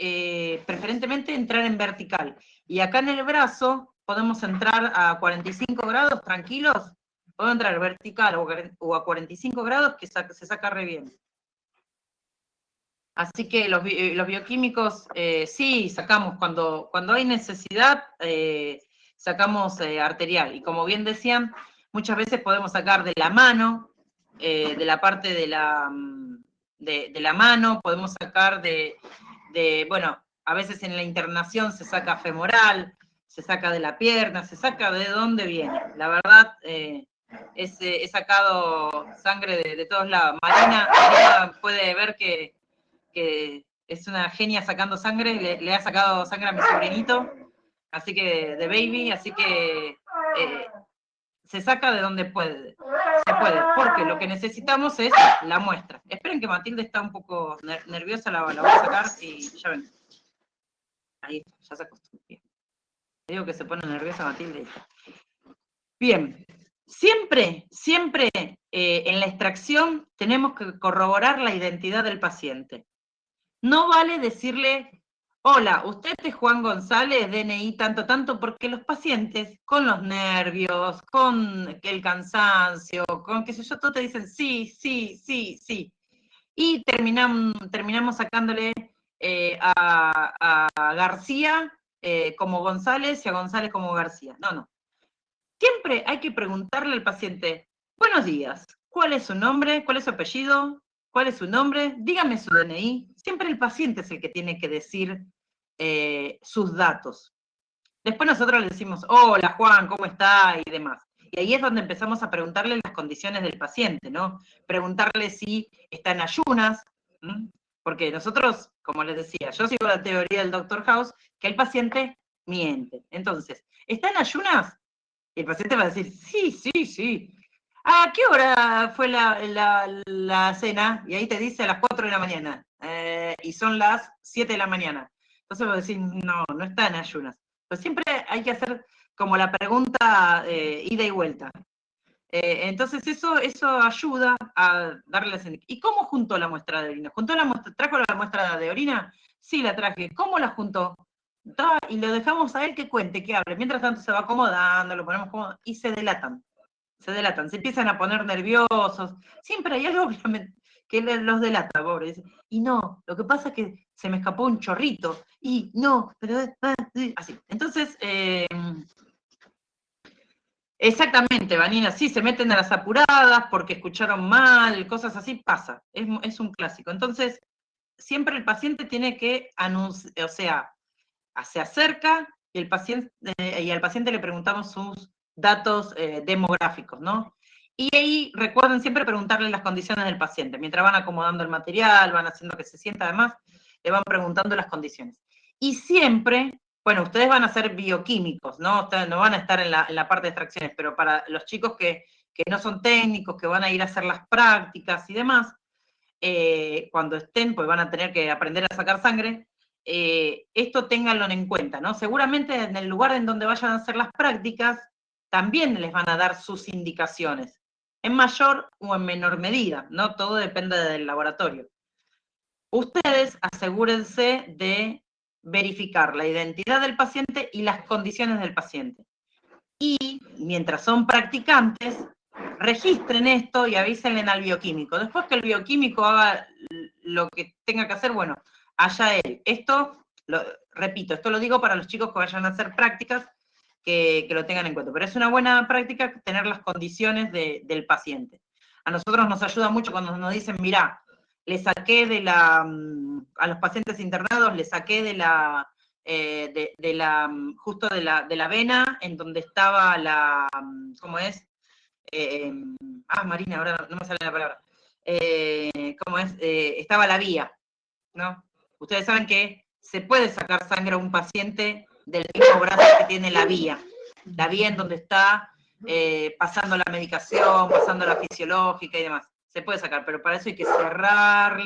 preferentemente entrar en vertical, y acá en el brazo podemos entrar a 45 grados tranquilos, puedo entrar vertical o a 45 grados que se saca re bien. Así que los bioquímicos, sí, sacamos, cuando hay necesidad, sacamos arterial. Y como bien decían, muchas veces podemos sacar de la mano, de la parte de la mano, podemos sacar bueno, a veces en la internación se saca femoral, se saca de la pierna, se saca de dónde viene. La verdad, he sacado sangre de todos lados. Marina puede ver que es una genia sacando sangre, le ha sacado sangre a mi sobrinito, así que de baby, así que se saca de donde se puede, porque lo que necesitamos es la muestra. Esperen que Matilde está un poco nerviosa, la voy a sacar y ya ven. Ahí está, ya se acostumbró. Le digo que se pone nerviosa Matilde. Bien, siempre en la extracción tenemos que corroborar la identidad del paciente. No vale decirle, hola, usted es Juan González, DNI tanto, porque los pacientes, con los nervios, con el cansancio, con qué sé yo, todos te dicen sí. Y terminamos sacándole a García como González y a González como García. No. Siempre hay que preguntarle al paciente, buenos días, ¿cuál es su nombre? ¿Cuál es su apellido? ¿Cuál es su nombre? Dígame su DNI. Siempre el paciente es el que tiene que decir sus datos. Después nosotros le decimos, hola Juan, ¿cómo está? Y demás. Y ahí es donde empezamos a preguntarle las condiciones del paciente, ¿no? Preguntarle si está en ayunas, ¿m? Porque nosotros, como les decía, yo sigo la teoría del Dr. House, que el paciente miente. Entonces, ¿está en ayunas? Y el paciente va a decir, sí. ¿a qué hora fue la cena? Y ahí te dice a las 4 de la mañana, y son las 7 de la mañana. Entonces vos decís, no, no está en ayunas. Pues siempre hay que hacer como la pregunta ida y vuelta. Entonces eso ayuda a darles... ¿Y cómo juntó la muestra de orina? ¿Trajo la muestra de orina? Sí, la traje. ¿Cómo la juntó? Y lo dejamos a él que cuente, que hable. Mientras tanto se va acomodando, lo ponemos cómodo, y se delatan, se empiezan a poner nerviosos. Siempre hay algo que los delata, pobres. Y no, lo que pasa es que se me escapó un chorrito. Y no, pero... así. Entonces... exactamente, Vanina, sí, se meten a las apuradas porque escucharon mal, cosas así, pasa, es un clásico. Entonces, siempre el paciente tiene que anunciar, o sea, se acerca y, al paciente le preguntamos sus datos demográficos, ¿no? Y ahí recuerden siempre preguntarle las condiciones del paciente. Mientras van acomodando el material, van haciendo que se sienta, además, le van preguntando las condiciones. Y siempre, bueno, ustedes van a ser bioquímicos, ¿no? Ustedes no van a estar en la parte de extracciones, pero para los chicos que no son técnicos, que van a ir a hacer las prácticas y demás, cuando estén, pues van a tener que aprender a sacar sangre, esto ténganlo en cuenta, ¿no? Seguramente en el lugar en donde vayan a hacer las prácticas, también les van a dar sus indicaciones, en mayor o en menor medida, ¿no? Todo depende del laboratorio. Ustedes asegúrense de verificar la identidad del paciente y las condiciones del paciente. Y mientras son practicantes, registren esto y avísenle al bioquímico. Después que el bioquímico haga lo que tenga que hacer, bueno, allá él. Esto, repito, esto lo digo para los chicos que vayan a hacer prácticas, que lo tengan en cuenta. Pero es una buena práctica tener las condiciones del paciente. A nosotros nos ayuda mucho cuando nos dicen, mirá, le saqué a los pacientes internados, le saqué justo de la vena, en donde estaba ¿cómo es? Marina, ahora no me sale la palabra. ¿Cómo es? Estaba la vía, ¿no? Ustedes saben que se puede sacar sangre a un paciente del mismo brazo que tiene la vía en donde está pasando la medicación, pasando la fisiológica y demás. Se puede sacar, pero para eso hay que cerrar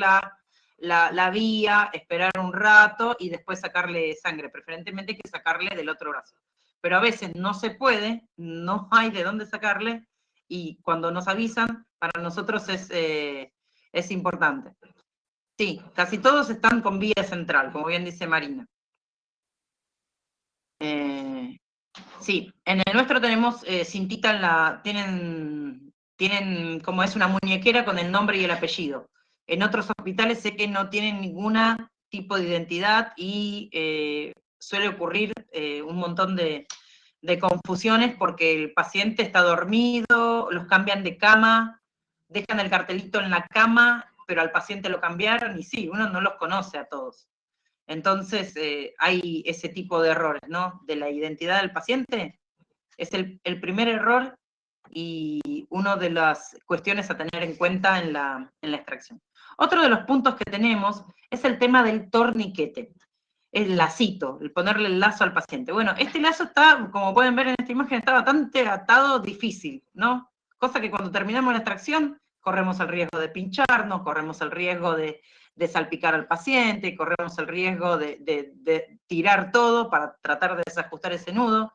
la vía, esperar un rato y después sacarle sangre. Preferentemente hay que sacarle del otro brazo. Pero a veces no se puede, no hay de dónde sacarle, y cuando nos avisan, para nosotros es importante. Sí, casi todos están con vía central, como bien dice Marina. Sí, en el nuestro tenemos cintita tienen como es una muñequera con el nombre y el apellido. En otros hospitales sé que no tienen ningún tipo de identidad y suele ocurrir un montón de confusiones porque el paciente está dormido, los cambian de cama, dejan el cartelito en la cama, pero al paciente lo cambiaron y sí, uno no los conoce a todos. Entonces hay ese tipo de errores, ¿no? De la identidad del paciente, es el primer error y una de las cuestiones a tener en cuenta en la extracción. Otro de los puntos que tenemos es el tema del torniquete, el lacito, el ponerle el lazo al paciente. Bueno, este lazo está, como pueden ver en esta imagen, está bastante atado, difícil, ¿no? Cosa que cuando terminamos la extracción, corremos el riesgo de pincharnos, corremos el riesgo de salpicar al paciente, corremos el riesgo de tirar todo para tratar de desajustar ese nudo.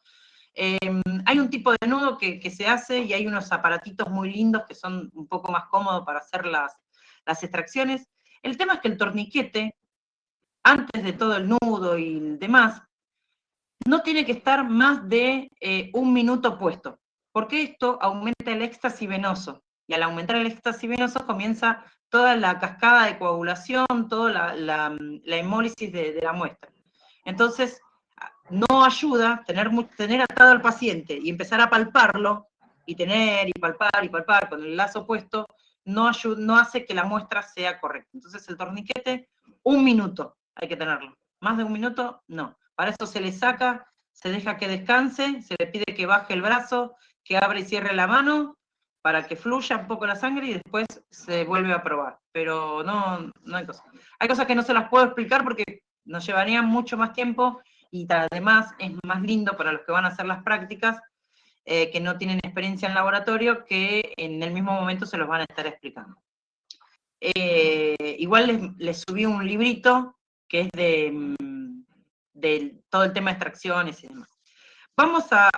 Hay un tipo de nudo que se hace y hay unos aparatitos muy lindos que son un poco más cómodos para hacer las extracciones. El tema es que el torniquete, antes de todo el nudo y el demás, no tiene que estar más de 1 minuto puesto, porque esto aumenta el éxtasis venoso, y al aumentar el éxtasis venoso comienza toda la cascada de coagulación, toda la hemólisis de la muestra. Entonces, no ayuda tener atado al paciente y empezar a palparlo, y palpar con el lazo puesto, no hace que la muestra sea correcta. Entonces el torniquete, 1 minuto hay que tenerlo. Más de 1 minuto, no. Para eso se le saca, se deja que descanse, se le pide que baje el brazo, que abra y cierre la mano, para que fluya un poco la sangre y después se vuelve a probar. Pero no hay cosas. Hay cosas que no se las puedo explicar porque nos llevarían mucho más tiempo y además es más lindo para los que van a hacer las prácticas que no tienen experiencia en laboratorio, que en el mismo momento se los van a estar explicando. Igual les subí un librito que es de todo el tema de extracciones y demás. Vamos ya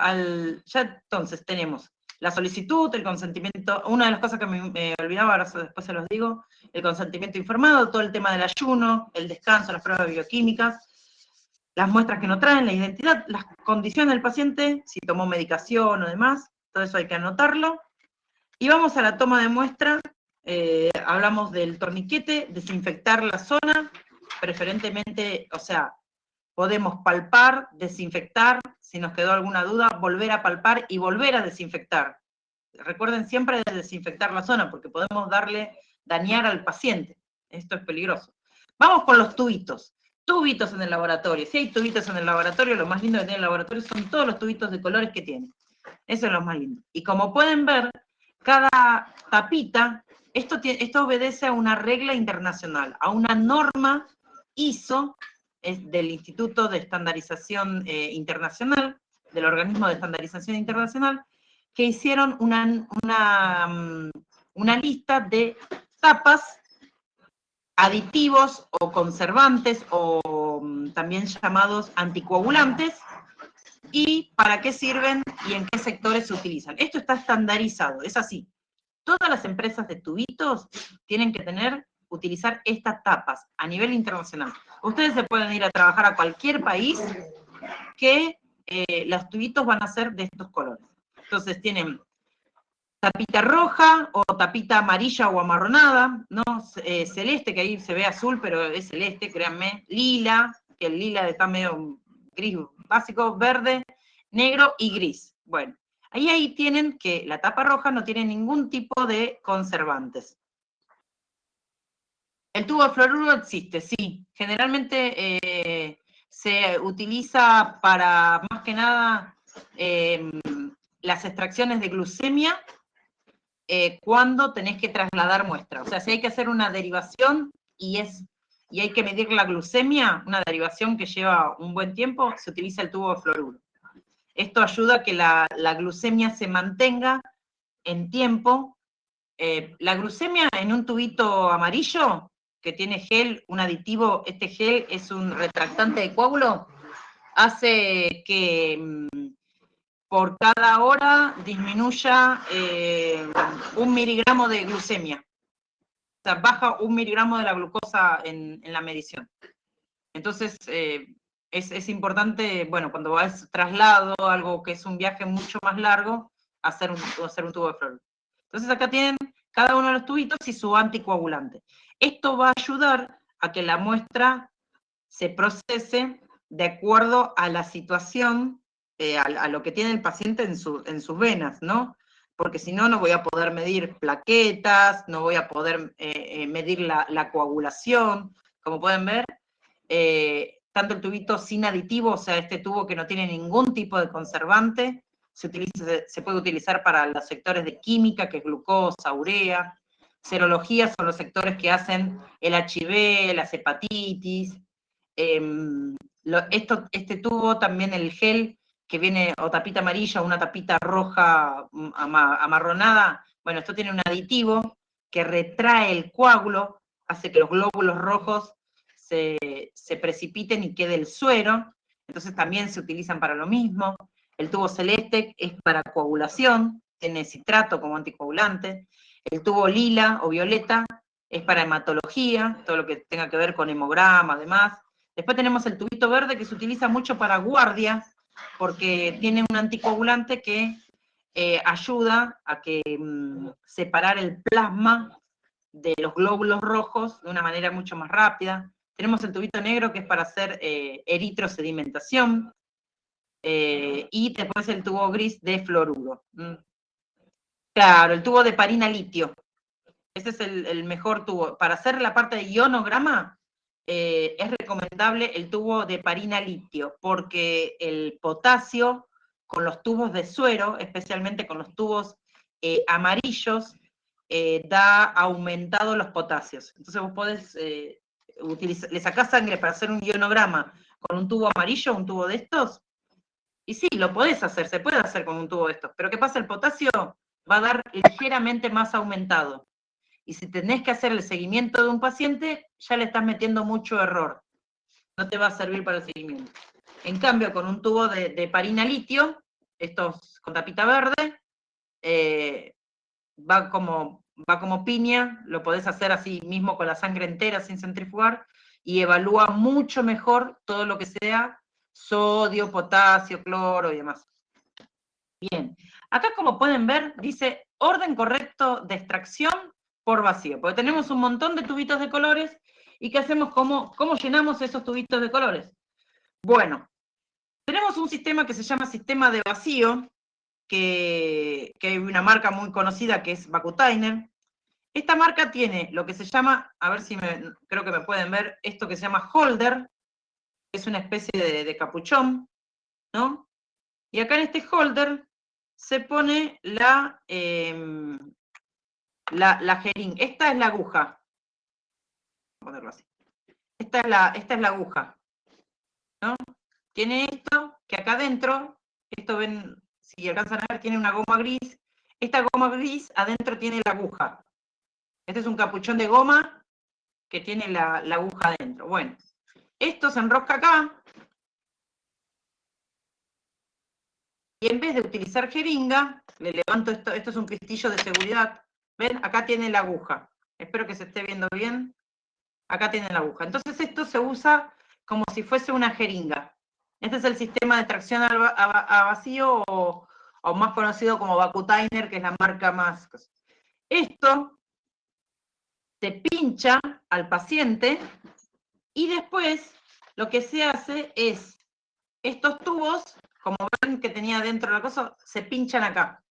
entonces tenemos la solicitud, el consentimiento, una de las cosas que me olvidaba, ahora después se los digo, el consentimiento informado, todo el tema del ayuno, el descanso, las pruebas bioquímicas, las muestras que no traen, la identidad, las condiciones del paciente, si tomó medicación o demás, todo eso hay que anotarlo. Y vamos a la toma de muestra, hablamos del torniquete, desinfectar la zona, preferentemente, o sea, podemos palpar, desinfectar, si nos quedó alguna duda, volver a palpar y volver a desinfectar. Recuerden siempre de desinfectar la zona, porque podemos dañar al paciente. Esto es peligroso. Vamos con los tubitos. Tubitos en el laboratorio. Si hay tubitos en el laboratorio, lo más lindo que tiene el laboratorio son todos los tubitos de colores que tiene. Eso es lo más lindo. Y como pueden ver, cada tapita, esto obedece a una regla internacional, a una norma ISO, es del Instituto de Estandarización Internacional, del Organismo de Estandarización Internacional, que hicieron una lista de tapas, aditivos o conservantes, o también llamados anticoagulantes, y para qué sirven y en qué sectores se utilizan. Esto está estandarizado, es así. Todas las empresas de tubitos tienen que utilizar estas tapas a nivel internacional. Ustedes se pueden ir a trabajar a cualquier país que los tubitos van a ser de estos colores. Entonces tienen tapita roja o tapita amarilla o amarronada, ¿no? Celeste, que ahí se ve azul, pero es celeste, créanme. Lila, que el lila está medio gris básico, verde, negro y gris. Bueno, ahí tienen que la tapa roja no tiene ningún tipo de conservantes. El tubo de fluoruro existe, sí. Generalmente se utiliza para, más que nada, las extracciones de glucemia cuando tenés que trasladar muestra. O sea, si hay que hacer una derivación y hay que medir la glucemia, una derivación que lleva un buen tiempo, se utiliza el tubo de fluoruro. Esto ayuda a que la glucemia se mantenga en tiempo. La glucemia en un tubito amarillo, que tiene gel, un aditivo, este gel es un retractante de coágulo, hace que por cada hora disminuya 1 miligramo de glucemia. O sea, baja 1 miligramo de la glucosa en la medición. Entonces, es importante, bueno, cuando vas traslado, algo que es un viaje mucho más largo, hacer un tubo de fluoruro. Entonces acá tienen cada uno de los tubitos y su anticoagulante. Esto va a ayudar a que la muestra se procese de acuerdo a la situación, a lo que tiene el paciente en sus venas, ¿no? Porque si no, no voy a poder medir plaquetas, no voy a poder medir la coagulación. Como pueden ver, tanto el tubito sin aditivo, o sea, este tubo que no tiene ningún tipo de conservante, se puede utilizar para los sectores de química, que es glucosa, urea. Serología son los sectores que hacen el HIV, las hepatitis. Este tubo, también el gel, que viene o tapita amarilla o una tapita roja amarronada, bueno, esto tiene un aditivo que retrae el coágulo, hace que los glóbulos rojos se precipiten y quede el suero, entonces también se utilizan para lo mismo. El tubo celeste es para coagulación, tiene citrato como anticoagulante. El tubo lila o violeta es para hematología, todo lo que tenga que ver con hemograma, además. Después tenemos el tubito verde, que se utiliza mucho para guardia, porque tiene un anticoagulante que ayuda a que separar el plasma de los glóbulos rojos de una manera mucho más rápida. Tenemos el tubito negro, que es para hacer eritrosedimentación, y después el tubo gris de fluoruro. Claro, el tubo de parina litio. Ese es el mejor tubo. Para hacer la parte de ionograma, es recomendable el tubo de parina litio, porque el potasio con los tubos de suero, especialmente con los tubos amarillos, da aumentado los potasios. Entonces vos podés le sacás sangre para hacer un ionograma con un tubo amarillo, un tubo de estos, Y sí, lo podés hacer, se puede hacer con un tubo de estos, pero ¿qué pasa? El potasio va a dar ligeramente más aumentado. Y si tenés que hacer el seguimiento de un paciente, ya le estás metiendo mucho error. No te va a servir para el seguimiento. En cambio, con un tubo de heparina litio, estos con tapita verde, va como piña, lo podés hacer así mismo con la sangre entera sin centrifugar, y evalúa mucho mejor todo lo que sea sodio, potasio, cloro y demás. Bien, acá como pueden ver, dice orden correcto de extracción por vacío, porque tenemos un montón de tubitos de colores, y ¿qué hacemos? ¿Cómo llenamos esos tubitos de colores? Bueno, tenemos un sistema que se llama sistema de vacío, que hay una marca muy conocida que es Vacutainer. Esta marca tiene lo que se llama, a ver si creo que me pueden ver, esto que se llama holder, que es una especie de capuchón, ¿no? Y acá en este holder se pone la jeringa. Esta es la aguja. Voy a ponerlo así. Esta es la aguja, ¿no? Tiene esto, que acá adentro, esto ven, si alcanzan a ver, tiene una goma gris. Esta goma gris adentro tiene la aguja. Este es un capuchón de goma que tiene la aguja adentro. Bueno, esto se enrosca acá, y en vez de utilizar jeringa, le levanto esto es un cristillo de seguridad. ¿Ven? Acá tiene la aguja. Espero que se esté viendo bien. Acá tiene la aguja. Entonces esto se usa como si fuese una jeringa. Este es el sistema de extracción a vacío, o más conocido como Vacutainer, que es la marca más. Esto se pincha al paciente, y después lo que se hace es, estos tubos, como ven que tenía dentro la cosa, se pinchan acá.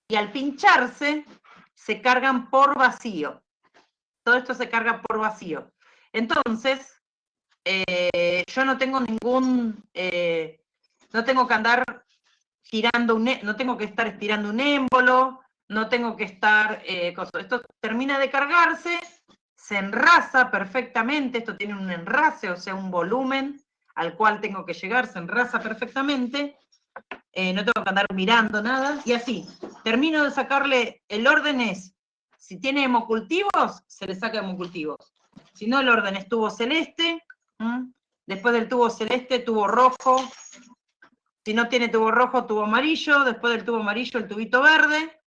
Y al pincharse, se cargan por vacío. Todo esto se carga por vacío. Entonces, yo no tengo no tengo que andar girando, no tengo que estar estirando un émbolo, no tengo que estar, esto termina de cargarse, se enrasa perfectamente, esto tiene un enrase, o sea, un volumen al cual tengo que llegar, se enrasa perfectamente, no tengo que andar mirando nada, y así, termino de sacarle, el orden es, si tiene hemocultivos, se le saca hemocultivos, si no, el orden es tubo celeste, después del tubo celeste, tubo rojo, si no tiene tubo rojo, tubo amarillo, después del tubo amarillo, el tubito verde,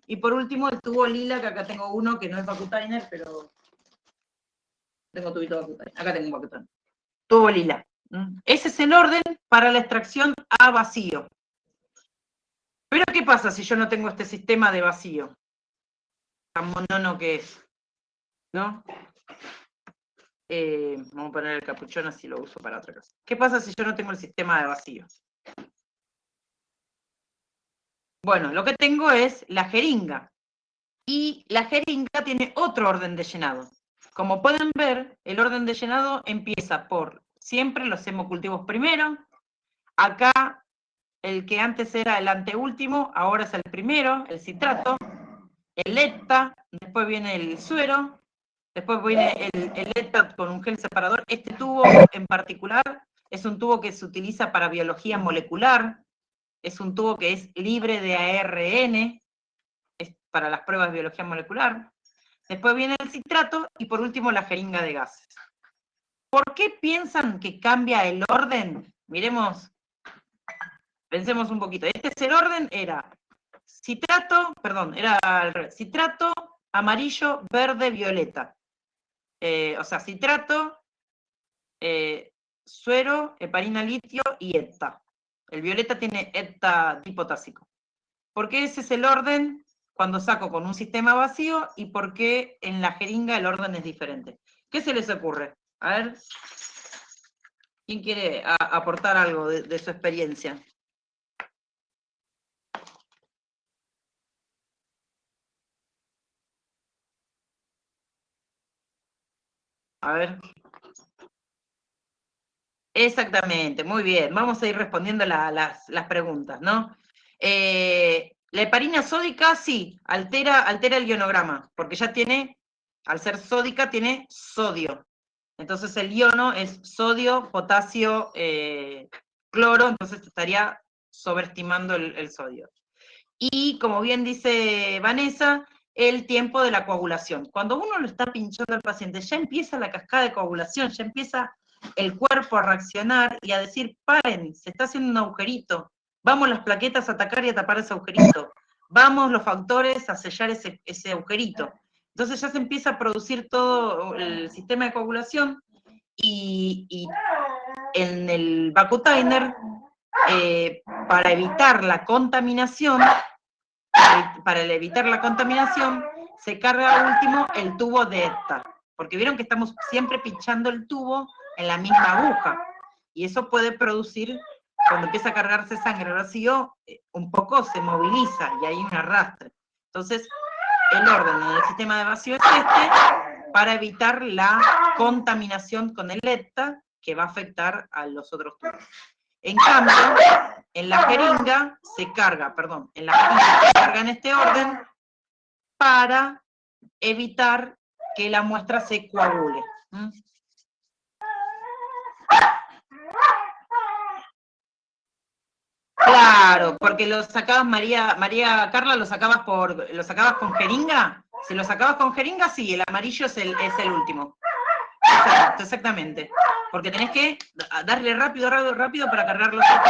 y por último el tubo lila, que acá tengo uno que no es Vacutainer, pero tengo tubito Vacutainer, acá tengo un Vacutainer, tubo lila. Ese es el orden para la extracción a vacío. Pero ¿qué pasa si yo no tengo este sistema de vacío? Tan monono que es, ¿no? Vamos a poner el capuchón, así lo uso para otra cosa. ¿Qué pasa si yo no tengo el sistema de vacío? Bueno, lo que tengo es la jeringa. Y la jeringa tiene otro orden de llenado. Como pueden ver, el orden de llenado empieza por siempre los hemocultivos primero. Acá, el que antes era el anteúltimo, ahora es el primero, el citrato, el ETA, después viene el suero, después viene el ETA con un gel separador. Este tubo en particular es un tubo que se utiliza para biología molecular, es un tubo que es libre de ARN, es para las pruebas de biología molecular. Después viene el citrato, y por último la jeringa de gases. ¿Por qué piensan que cambia el orden? Miremos, pensemos un poquito. Este es el orden, era citrato, amarillo, verde, violeta. O sea, citrato, suero, heparina litio y ETA. El violeta tiene ETA dipotásico. ¿Por qué ese es el orden cuando saco con un sistema vacío, y por qué en la jeringa el orden es diferente? ¿Qué se les ocurre? A ver, ¿quién quiere aportar algo de su experiencia? A ver. Exactamente, muy bien. Vamos a ir respondiendo las preguntas, ¿no? La heparina sódica, sí, altera el ionograma, porque ya tiene, al ser sódica, tiene sodio. Entonces el iono es sodio, potasio, cloro, entonces estaría sobreestimando el sodio. Y como bien dice Vanessa, el tiempo de la coagulación. Cuando uno lo está pinchando al paciente, ya empieza la cascada de coagulación, ya empieza el cuerpo a reaccionar y a decir, paren, se está haciendo un agujerito, vamos las plaquetas a atacar y a tapar ese agujerito, vamos los factores a sellar ese agujerito. Entonces ya se empieza a producir todo el sistema de coagulación y en el Vacutainer, para evitar la contaminación, se carga último el tubo de ETA, porque vieron que estamos siempre pinchando el tubo en la misma aguja, y eso puede producir, cuando empieza a cargarse sangre al vacío, un poco se moviliza y hay un arrastre. Entonces, el orden en el sistema de vacío es este, para evitar la contaminación con el ETA, que va a afectar a los otros tubos. En cambio, en la jeringa se carga en este orden para evitar que la muestra se coagule. Claro, porque lo sacabas, María Carla, ¿lo sacabas con jeringa? Si lo sacabas con jeringa, sí, el amarillo es el último. Exacto, exactamente. Porque tenés que darle rápido para cargar los otros.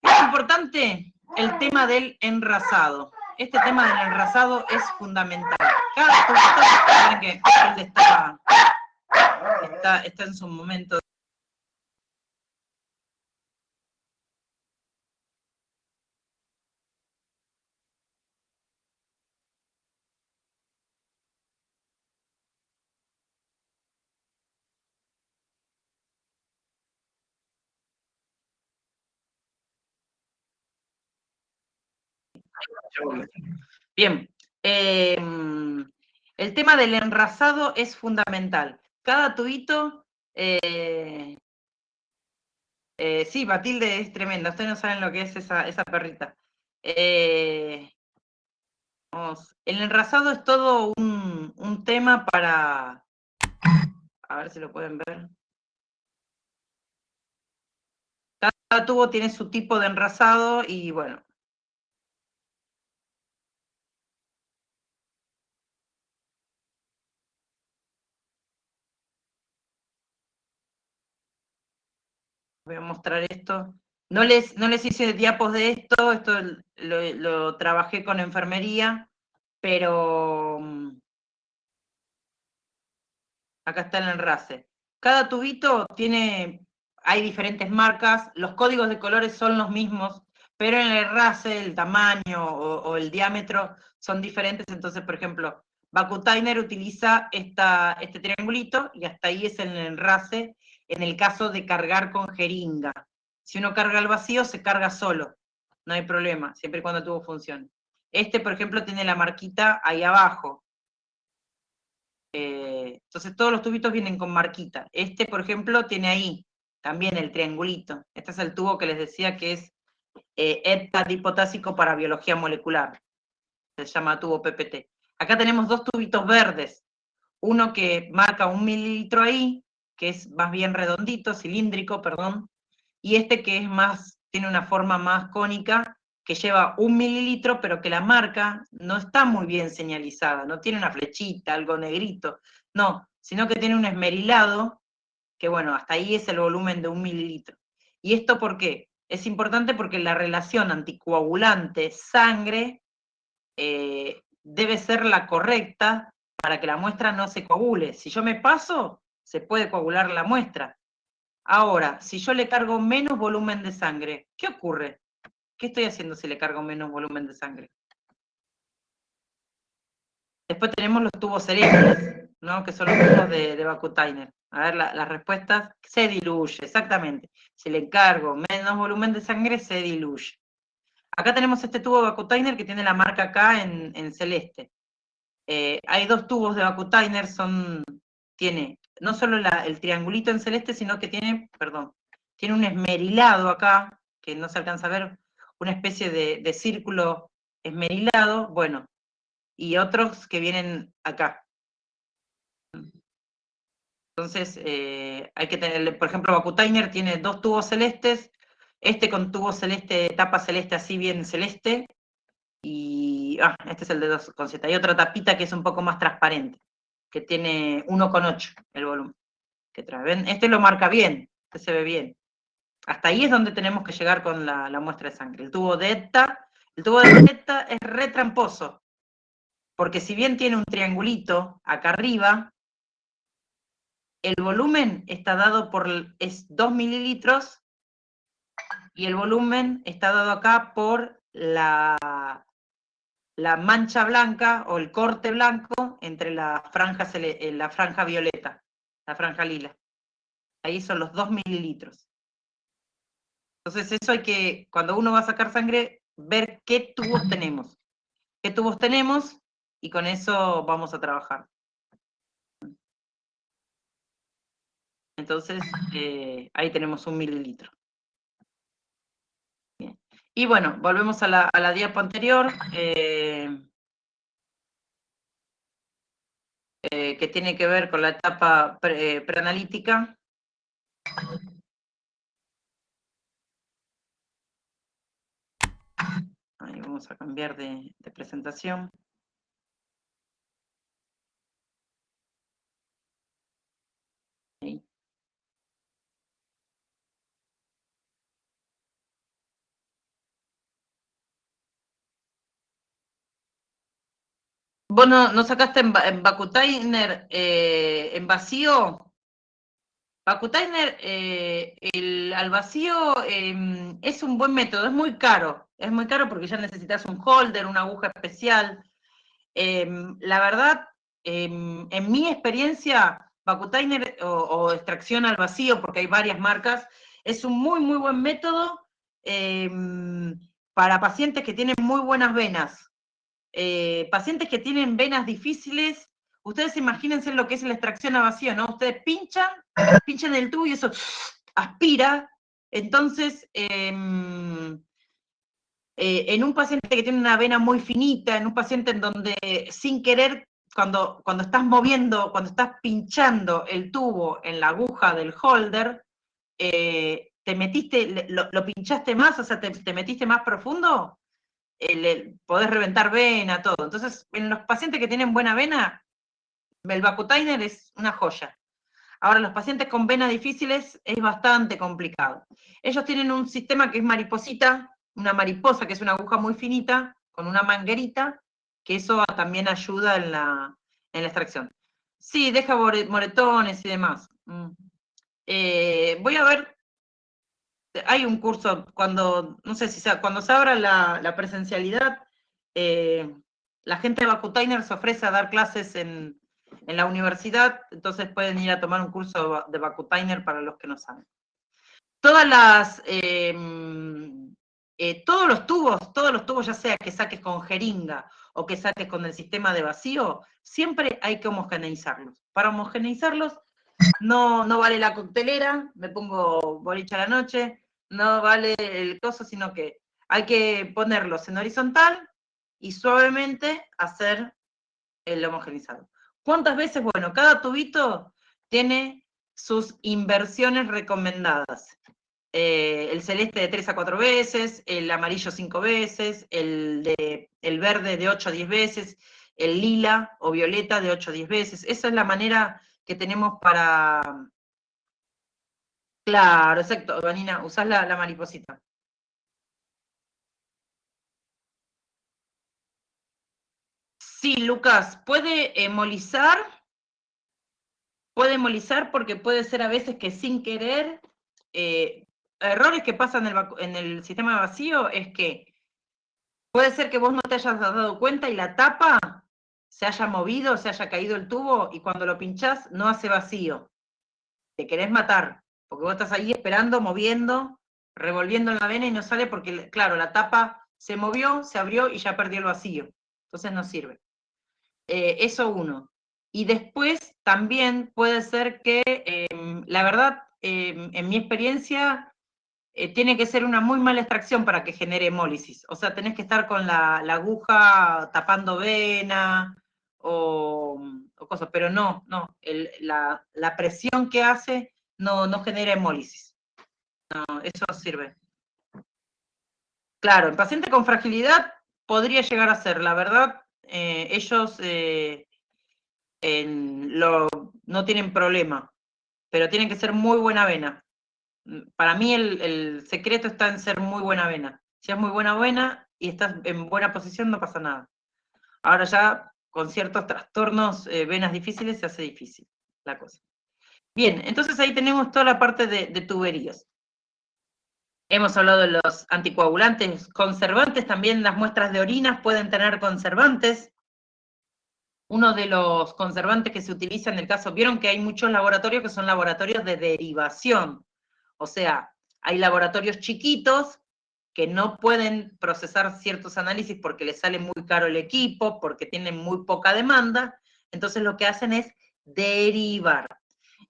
Es importante el tema del enrasado. Este tema del enrasado es fundamental. Cada saben que él está en su momento. Bien, el tema del enrasado es fundamental. Cada tubito, sí, Matilde es tremenda, ustedes no saben lo que es esa perrita. Vamos, el enrasado es todo un tema para, a ver si lo pueden ver. Cada tubo tiene su tipo de enrasado y bueno. Voy a mostrar esto. No les hice diapos de esto lo trabajé con enfermería, pero acá está el enrase. Cada tubito hay diferentes marcas, los códigos de colores son los mismos, pero en el enrase, el tamaño o el diámetro son diferentes. Entonces, por ejemplo, Vacutainer utiliza este triangulito y hasta ahí es el enrase en el caso de cargar con jeringa. Si uno carga al vacío, se carga solo, no hay problema, siempre y cuando el tubo funcione. Este, por ejemplo, tiene la marquita ahí abajo. Entonces todos los tubitos vienen con marquita. Este, por ejemplo, tiene ahí también el triangulito. Este es el tubo que les decía que es heptadipotásico para biología molecular. Se llama tubo PPT. Acá tenemos dos tubitos verdes. Uno que marca 1 mililitro ahí, que es más bien redondito, cilíndrico, perdón. Y este que es tiene una forma más cónica, que lleva 1 mililitro, pero que la marca no está muy bien señalizada, no tiene una flechita, algo negrito, no, sino que tiene un esmerilado, que bueno, hasta ahí es el volumen de 1 mililitro. ¿Y esto por qué? Es importante porque la relación anticoagulante-sangre debe ser la correcta para que la muestra no se coagule. Si yo me paso, se puede coagular la muestra. Ahora, si yo le cargo menos volumen de sangre, ¿qué ocurre? ¿Qué estoy haciendo si le cargo menos volumen de sangre? Después tenemos los tubos celestes, ¿no? Que son los tubos de Vacutainer. A ver, las respuestas, se diluye, exactamente. Si le cargo menos volumen de sangre, se diluye. Acá tenemos este tubo de Vacutainer que tiene la marca acá en celeste. Hay dos tubos de Vacutainer, tiene no solo el triangulito en celeste, sino que tiene un esmerilado acá, que no se alcanza a ver, una especie de círculo esmerilado, bueno, y otros que vienen acá. Entonces, hay que tener, por ejemplo, Vacutainer tiene 2 tubos celestes, este con tubo celeste, tapa celeste así bien celeste, y este es el de 2,7. Hay otra tapita que es un poco más transparente, que tiene 1,8 el volumen que trae. ¿Ven? Este lo marca bien, este se ve bien. Hasta ahí es donde tenemos que llegar con la muestra de sangre. El tubo de ETA es re tramposo, porque si bien tiene un triangulito acá arriba, el volumen está dado es 2 mililitros, y el volumen está dado acá por la mancha blanca o el corte blanco entre la franja violeta, la franja lila. Ahí son los 2 mililitros. Entonces eso hay que, cuando uno va a sacar sangre, ver qué tubos tenemos. Qué tubos tenemos, y con eso vamos a trabajar. Entonces, ahí tenemos 1 mililitro. Bien. Y bueno, volvemos a la diapo anterior, que tiene que ver con la etapa preanalítica. Ahí vamos a cambiar de presentación. Ahí. ¿Vos no sacaste en Vacutainer en vacío? Vacutainer al vacío es un buen método, es muy caro porque ya necesitas un holder, una aguja especial. La verdad, en mi experiencia, Vacutainer o extracción al vacío, porque hay varias marcas, es un muy, muy buen método para pacientes que tienen muy buenas venas. Pacientes que tienen venas difíciles, ustedes imagínense lo que es la extracción a vacío, ¿no? Ustedes pinchan el tubo y eso aspira. Entonces, en un paciente que tiene una vena muy finita, en un paciente en donde sin querer, cuando estás moviendo, cuando estás pinchando el tubo en la aguja del holder, te metiste, lo pinchaste más, o sea, te metiste más profundo, podés reventar vena, todo. Entonces, en los pacientes que tienen buena vena, el Vacutainer es una joya. Ahora, los pacientes con venas difíciles es bastante complicado. Ellos tienen un sistema que es mariposita, una mariposa, que es una aguja muy finita, con una manguerita, que eso también ayuda en la extracción. Sí, deja moretones y demás. Voy a ver, hay un curso, no sé si cuando se abra la presencialidad, la gente de Vacutainer se ofrece a dar clases en la universidad, entonces pueden ir a tomar un curso de Vacutainer para los que no saben. Todos los tubos, ya sea que saques con jeringa o que saques con el sistema de vacío, siempre hay que homogeneizarlos. Para homogeneizarlos no vale la coctelera, me pongo boliche a la noche, no vale el coso, sino que hay que ponerlos en horizontal y suavemente hacer el homogenizado. ¿Cuántas veces? Bueno, cada tubito tiene sus inversiones recomendadas. El celeste de 3 a 4 veces, el amarillo 5 veces, el verde de 8 a 10 veces, el lila o violeta de 8 a 10 veces. Esa es la manera que tenemos para... Claro, exacto, Vanina, usás la mariposita. Sí, Lucas, puede hemolizar porque puede ser a veces que sin querer, errores que pasan en el sistema vacío es que puede ser que vos no te hayas dado cuenta y la tapa se haya movido, se haya caído el tubo, y cuando lo pinchás no hace vacío. Te querés matar, porque vos estás ahí esperando, moviendo, revolviendo en la vena y no sale porque, claro, la tapa se movió, se abrió y ya perdió el vacío. Entonces no sirve. Eso uno. Y después también puede ser que, la verdad, en mi experiencia, tiene que ser una muy mala extracción para que genere hemólisis. O sea, tenés que estar con la aguja tapando vena, o cosas, pero no, la presión que hace no genera hemólisis. No, eso sirve. Claro, en paciente con fragilidad podría llegar a ser, la verdad, ellos no tienen problema, pero tienen que ser muy buena vena. Para mí el secreto está en ser muy buena vena. Si es muy buena vena y estás en buena posición, no pasa nada. Ahora ya con ciertos trastornos, venas difíciles, se hace difícil la cosa. Bien, entonces ahí tenemos toda la parte de tuberías. Hemos hablado de los anticoagulantes, conservantes, también las muestras de orinas pueden tener conservantes. Uno de los conservantes que se utiliza en el caso, vieron que hay muchos laboratorios que son laboratorios de derivación. O sea, hay laboratorios chiquitos que no pueden procesar ciertos análisis porque les sale muy caro el equipo, porque tienen muy poca demanda, entonces lo que hacen es derivar.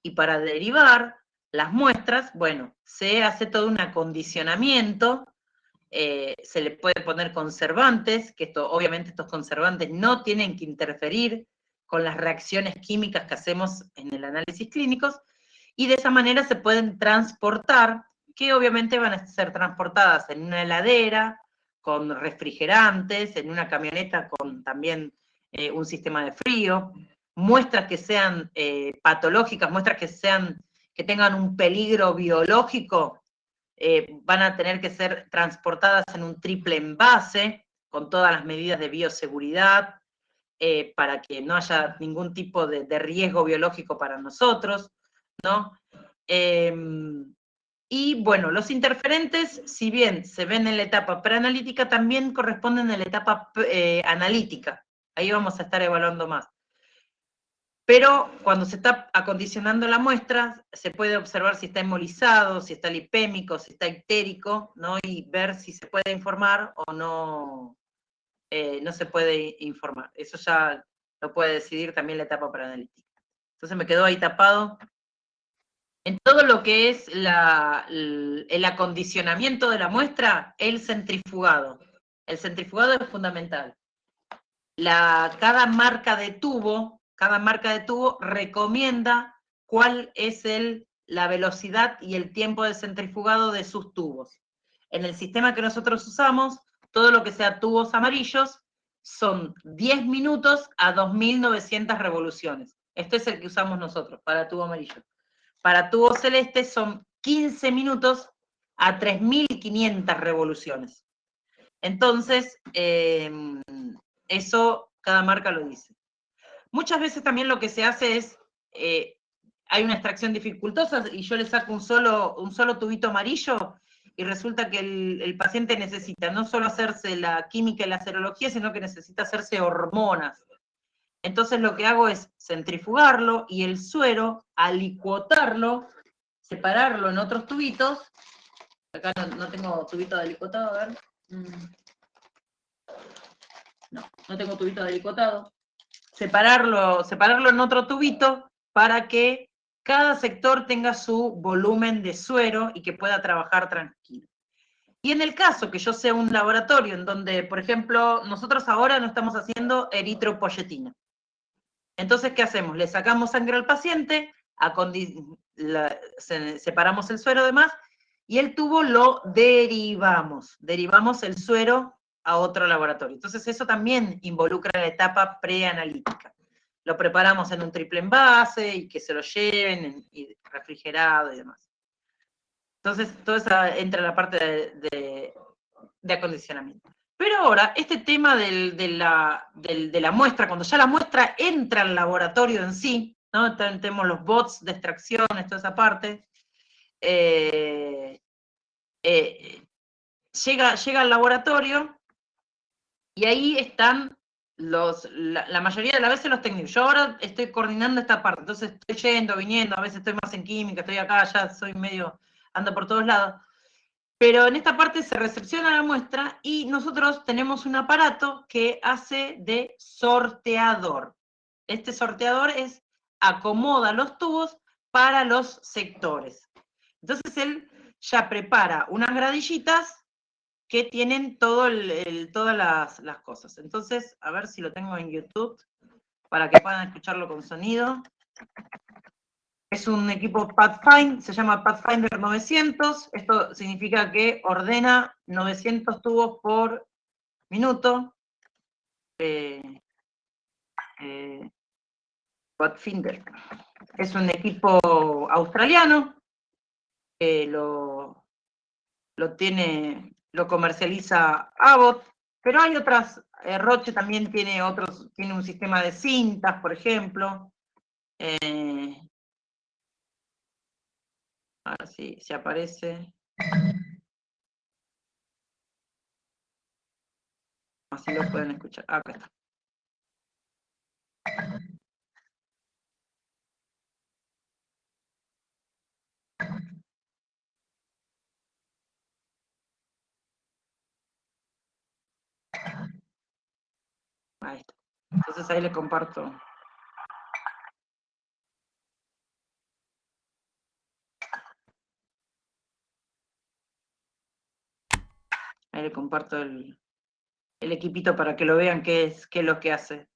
Y para derivar las muestras, bueno, se hace todo un acondicionamiento, se le puede poner conservantes, que obviamente estos conservantes no tienen que interferir con las reacciones químicas que hacemos en el análisis clínicos, y de esa manera se pueden transportar, que obviamente van a ser transportadas en una heladera, con refrigerantes, en una camioneta con también un sistema de frío, muestras que sean patológicas, muestras que tengan un peligro biológico, van a tener que ser transportadas en un triple envase, con todas las medidas de bioseguridad, para que no haya ningún tipo de riesgo biológico para nosotros, ¿no? Y bueno, los interferentes, si bien se ven en la etapa preanalítica, también corresponden a la etapa analítica. Ahí vamos a estar evaluando más. Pero cuando se está acondicionando la muestra, se puede observar si está hemolizado, si está lipémico, si está ictérico, ¿no? Y ver si se puede informar o no, no se puede informar. Eso ya lo puede decidir también la etapa preanalítica. Entonces me quedó ahí tapado. En todo lo que es el acondicionamiento de la muestra, el centrifugado. El centrifugado es fundamental. Cada marca de tubo recomienda cuál es la velocidad y el tiempo de centrifugado de sus tubos. En el sistema que nosotros usamos, todo lo que sea tubos amarillos son 10 minutos a 2.900 revoluciones. Este es el que usamos nosotros para tubo amarillo. Para tubo celeste son 15 minutos a 3.500 revoluciones. Entonces, eso cada marca lo dice. Muchas veces también lo que se hace es, hay una extracción dificultosa y yo le saco un solo tubito amarillo y resulta que el paciente necesita no solo hacerse la química y la serología, sino que necesita hacerse hormonas. Entonces lo que hago es centrifugarlo y el suero, alicuotarlo, separarlo en otros tubitos. Acá no tengo tubito de alicotado, a ver. No tengo tubito de alicotado. Separarlo en otro tubito para que cada sector tenga su volumen de suero y que pueda trabajar tranquilo. Y en el caso que yo sea un laboratorio en donde, por ejemplo, nosotros ahora no estamos haciendo eritropoyetina. Entonces, ¿qué hacemos? Le sacamos sangre al paciente, separamos el suero además, y el tubo lo derivamos. Derivamos el suero a otro laboratorio. Entonces, eso también involucra la etapa preanalítica. Lo preparamos en un triple envase y que se lo lleven refrigerado y demás. Entonces, todo eso entra en la parte de acondicionamiento. Pero ahora, este tema de la muestra, cuando ya la muestra entra al laboratorio en sí, ¿no? Tenemos los bots de extracciones, toda esa parte, llega al laboratorio y ahí están la mayoría de las veces los técnicos. Yo ahora estoy coordinando esta parte, entonces estoy yendo, viniendo, a veces estoy más en química, estoy acá, ya soy medio, ando por todos lados. Pero en esta parte se recepciona la muestra y nosotros tenemos un aparato que hace de sorteador. Este sorteador acomoda los tubos para los sectores. Entonces él ya prepara unas gradillitas que tienen todas las cosas. Entonces, a ver si lo tengo en YouTube para que puedan escucharlo con sonido. Es un equipo Pathfinder, se llama Pathfinder 900. Esto significa que ordena 900 tubos por minuto. Pathfinder. Es un equipo australiano que lo comercializa Abbott, pero hay otras. Roche también tiene tiene un sistema de cintas, por ejemplo. A ver si aparece. Así lo pueden escuchar. Acá está. Ahí está. Entonces ahí le comparto. Ahí le comparto el equipito para que lo vean qué es lo que hace.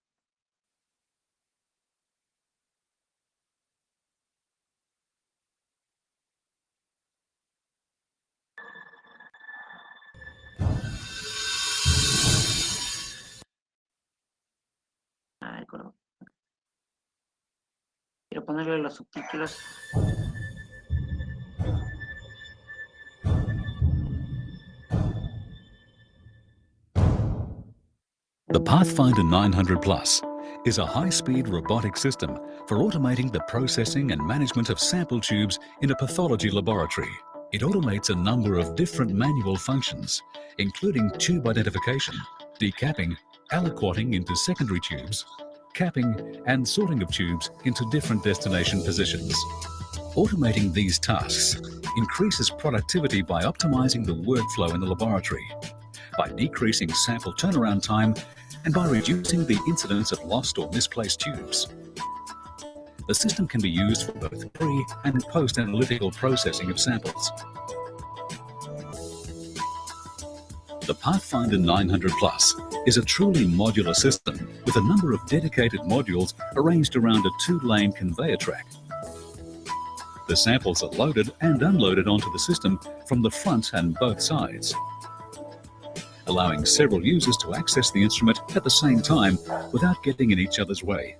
Quiero ponerle los subtítulos. The Pathfinder 900 Plus is a high-speed robotic system for automating the processing and management of sample tubes in a pathology laboratory. It automates a number of different manual functions, including tube identification, decapping, aliquoting into secondary tubes, capping and sorting of tubes into different destination positions. Automating these tasks increases productivity by optimizing the workflow in the laboratory, by decreasing sample turnaround time, and by reducing the incidence of lost or misplaced tubes. The system can be used for both pre- and post-analytical processing of samples. The Pathfinder 900 Plus is a truly modular system with a number of dedicated modules arranged around a 2-lane conveyor track. The samples are loaded and unloaded onto the system from the front and both sides, allowing several users to access the instrument at the same time without getting in each other's way.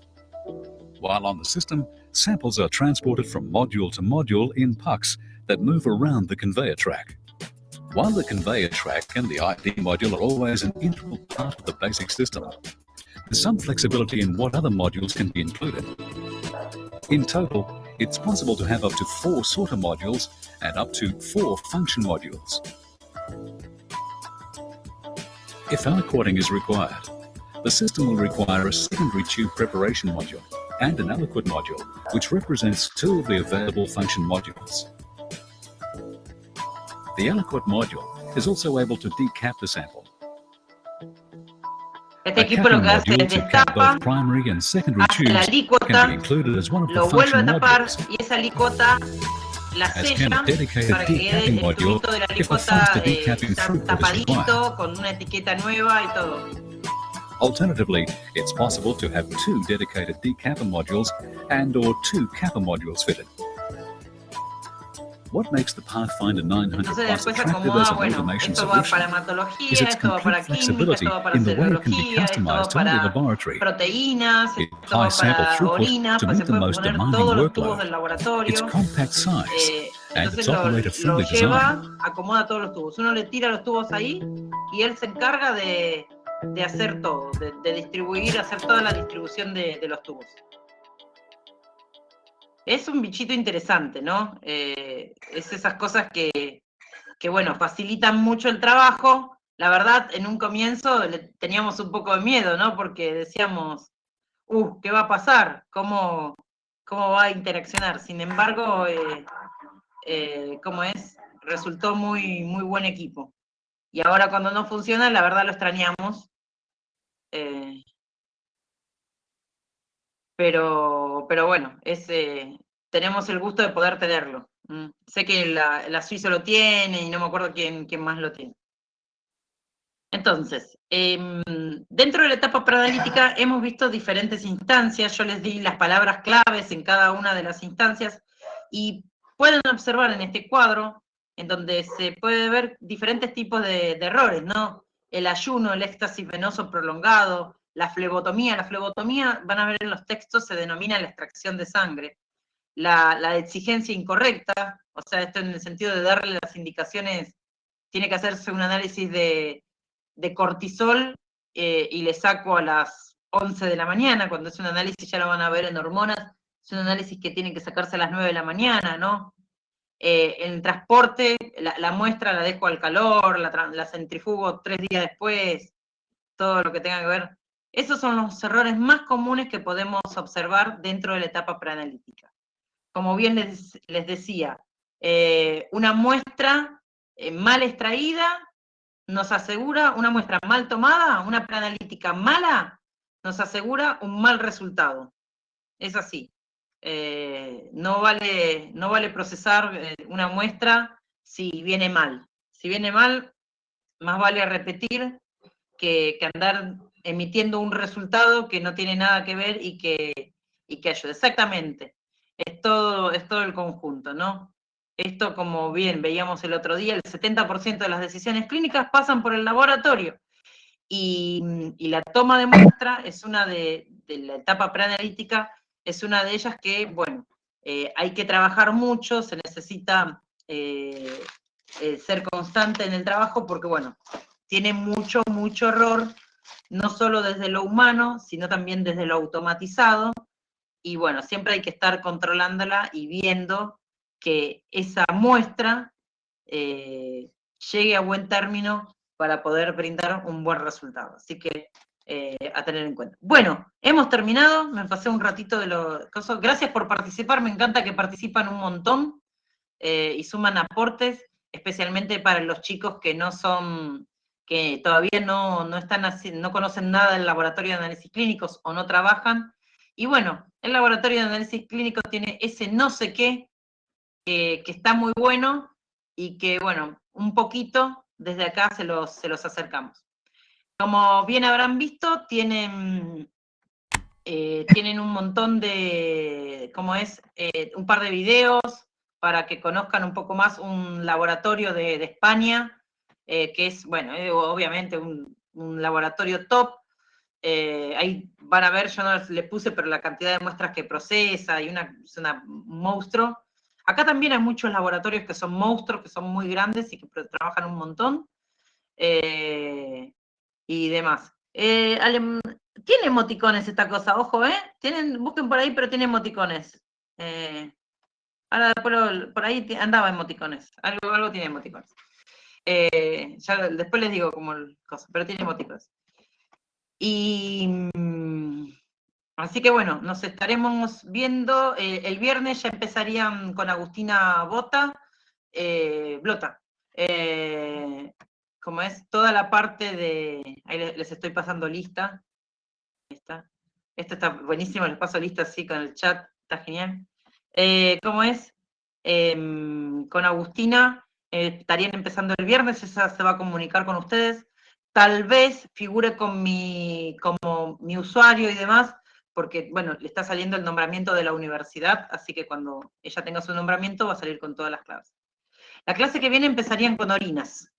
While on the system, samples are transported from module to module in pucks that move around the conveyor track. While the conveyor track and the ID module are always an integral part of the basic system, there's some flexibility in what other modules can be included. In total, it's possible to have up to 4 sorter modules and up to 4 function modules. If aliquoting is required, the system will require a secondary tube preparation module and an aliquot module, which represents 2 of the available function modules. The aliquot module is also able to decap the sample. Este equipo lo que hace es destapa, primary and secondary hace la tubes alícuota, can be included as one of the lo vuelve a function tapar modules, y esa alícuota la as sella can a dedicated para que quede decapping el module tubito de la if the alícuota faster decapping throughput is tapadito, required. con una etiqueta nueva y todo. Alternatively, it's possible to have 2 dedicated decapper modules and or 2 capper modules fitted. What makes the Pathfinder 900 Entonces Plus después attractive acomoda, as an bueno, automation esto va solution para hematología, is its esto va para complete química, flexibility esto va para in the way it can be serología, esto va customized to any para laboratory. proteínas, Its esto high va sample para throughput orinas, to pues se meet the pueden most poner demanding todos los tubos del workload, laboratorio. its compact size, and Entonces its lo operator-friendly lleva, design. acomoda todos los tubos. Uno le tira los tubos ahí y él se encarga de hacer todo, de distribuir, hacer toda la distribución de los tubos. Es un bichito interesante, ¿no? Es esas cosas que, bueno, facilitan mucho el trabajo. La verdad, en un comienzo teníamos un poco de miedo, ¿no? Porque decíamos, ¿qué va a pasar? ¿Cómo va a interaccionar? Sin embargo, ¿cómo es? Resultó muy, muy buen equipo. Y ahora cuando no funciona, la verdad lo extrañamos. Pero bueno, tenemos el gusto de poder tenerlo. Sé que la Suiza lo tiene y no me acuerdo quién más lo tiene. Entonces, dentro de la etapa preanalítica hemos visto diferentes instancias, yo les di las palabras claves en cada una de las instancias, y pueden observar en este cuadro, en donde se puede ver diferentes tipos de errores, ¿no? El ayuno, el éxtasis venoso prolongado, la flebotomía, van a ver en los textos, se denomina la extracción de sangre. La exigencia incorrecta, o sea, esto en el sentido de darle las indicaciones, tiene que hacerse un análisis de cortisol y le saco a las 11 de la mañana, cuando es un análisis, ya lo van a ver en hormonas, es un análisis que tiene que sacarse a las 9 de la mañana, ¿no? En el transporte, la muestra la dejo al calor, la centrifugo 3 días después, todo lo que tenga que ver. Esos son los errores más comunes que podemos observar dentro de la etapa preanalítica. Como bien les decía, una muestra mal extraída nos asegura, una muestra mal tomada, una preanalítica mala, nos asegura un mal resultado. Es así. No vale procesar una muestra si viene mal. Si viene mal, más vale repetir que andar emitiendo un resultado que no tiene nada que ver y que ayude. Exactamente. Es todo el conjunto, ¿no? Esto, como bien veíamos el otro día, el 70% de las decisiones clínicas pasan por el laboratorio. Y la toma de muestra es una de la etapa preanalítica, es una de ellas que, bueno, hay que trabajar mucho, se necesita ser constante en el trabajo porque, bueno, tiene mucho error, no solo desde lo humano, sino también desde lo automatizado, y bueno, siempre hay que estar controlándola y viendo que esa muestra llegue a buen término para poder brindar un buen resultado. Así que a tener en cuenta. Bueno, hemos terminado, me pasé un ratito de lo... Gracias por participar, me encanta que participan un montón y suman aportes, especialmente para los chicos que no son, que todavía no están así, no conocen nada del laboratorio de análisis clínicos o no trabajan. Y bueno, el laboratorio de análisis clínicos tiene ese no sé qué, que está muy bueno y que, bueno, un poquito desde acá se los acercamos. Como bien habrán visto, tienen un montón de, un par de videos para que conozcan un poco más un laboratorio de España, que es, bueno, obviamente un laboratorio top. Ahí van a ver, yo no le puse, pero la cantidad de muestras que procesa, y es un monstruo. Acá también hay muchos laboratorios que son monstruos, que son muy grandes y que trabajan un montón, y demás. Tiene emoticones esta cosa, ojo, busquen por ahí, pero tiene emoticones. Ahora por ahí andaba emoticones, algo tiene emoticones. Ya después les digo como cosa, pero tiene emoticones. Y así que bueno, nos estaremos viendo. El viernes ya empezarían con Agustina Blota, como es toda la parte de, ahí les estoy pasando lista. Esto está buenísimo, les paso lista así con el chat, está genial. ¿Cómo es? Con Agustina estarían empezando el viernes, esa se va a comunicar con ustedes. Tal vez figure como mi usuario y demás, porque, bueno, le está saliendo el nombramiento de la universidad, así que cuando ella tenga su nombramiento va a salir con todas las clases. La clase que viene empezarían con orinas.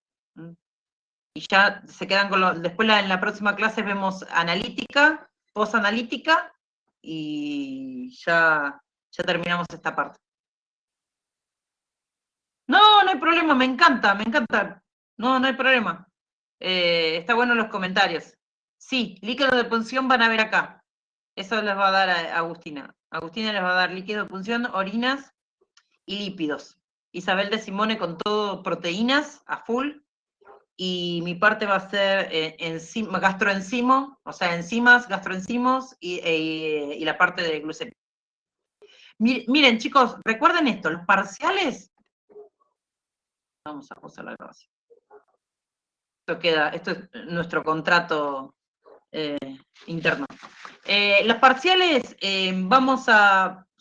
Y ya se quedan con después en la próxima clase vemos analítica, posanalítica, y ya terminamos esta parte. No, no hay problema, me encanta. No hay problema. Está bueno los comentarios. Sí, líquido de punción van a ver acá. Eso les va a dar a Agustina. Agustina les va a dar líquido de punción, orinas y lípidos. Isabel de Simone con todo proteínas a full. Y mi parte va a ser gastroenzimo, o sea, enzimas, gastroenzimos y la parte de glucemia. Miren, chicos, recuerden esto, los parciales. Vamos a pausar la grabación. Esto es nuestro contrato interno. Los parciales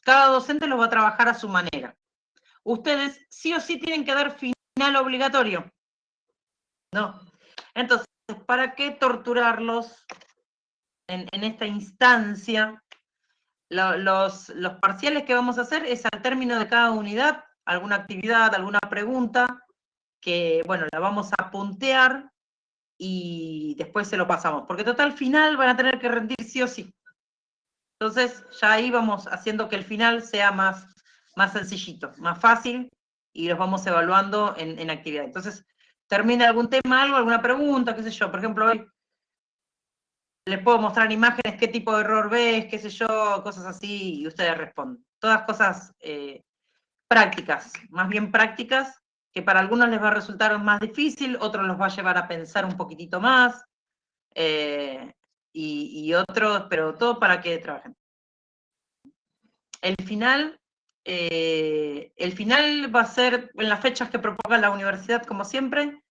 cada docente los va a trabajar a su manera. Ustedes sí o sí tienen que dar final obligatorio. ¿No? Entonces, ¿para qué torturarlos en esta instancia? Los parciales que vamos a hacer es al término de cada unidad, alguna actividad, alguna pregunta, que, bueno, la vamos a puntear y después se lo pasamos, porque total final van a tener que rendir sí o sí. Entonces ya ahí vamos haciendo que el final sea más sencillito, más fácil, y los vamos evaluando en actividad. Entonces, termina algún tema, alguna pregunta, qué sé yo. Por ejemplo, hoy les puedo mostrar imágenes, qué tipo de error ves, qué sé yo, cosas así, y ustedes responden. Todas cosas prácticas, más bien prácticas, que para algunos les va a resultar más difícil, otros los va a llevar a pensar un poquitito más, y otros, pero todo para que trabajen. El final va a ser en las fechas que proponga la universidad, como siempre.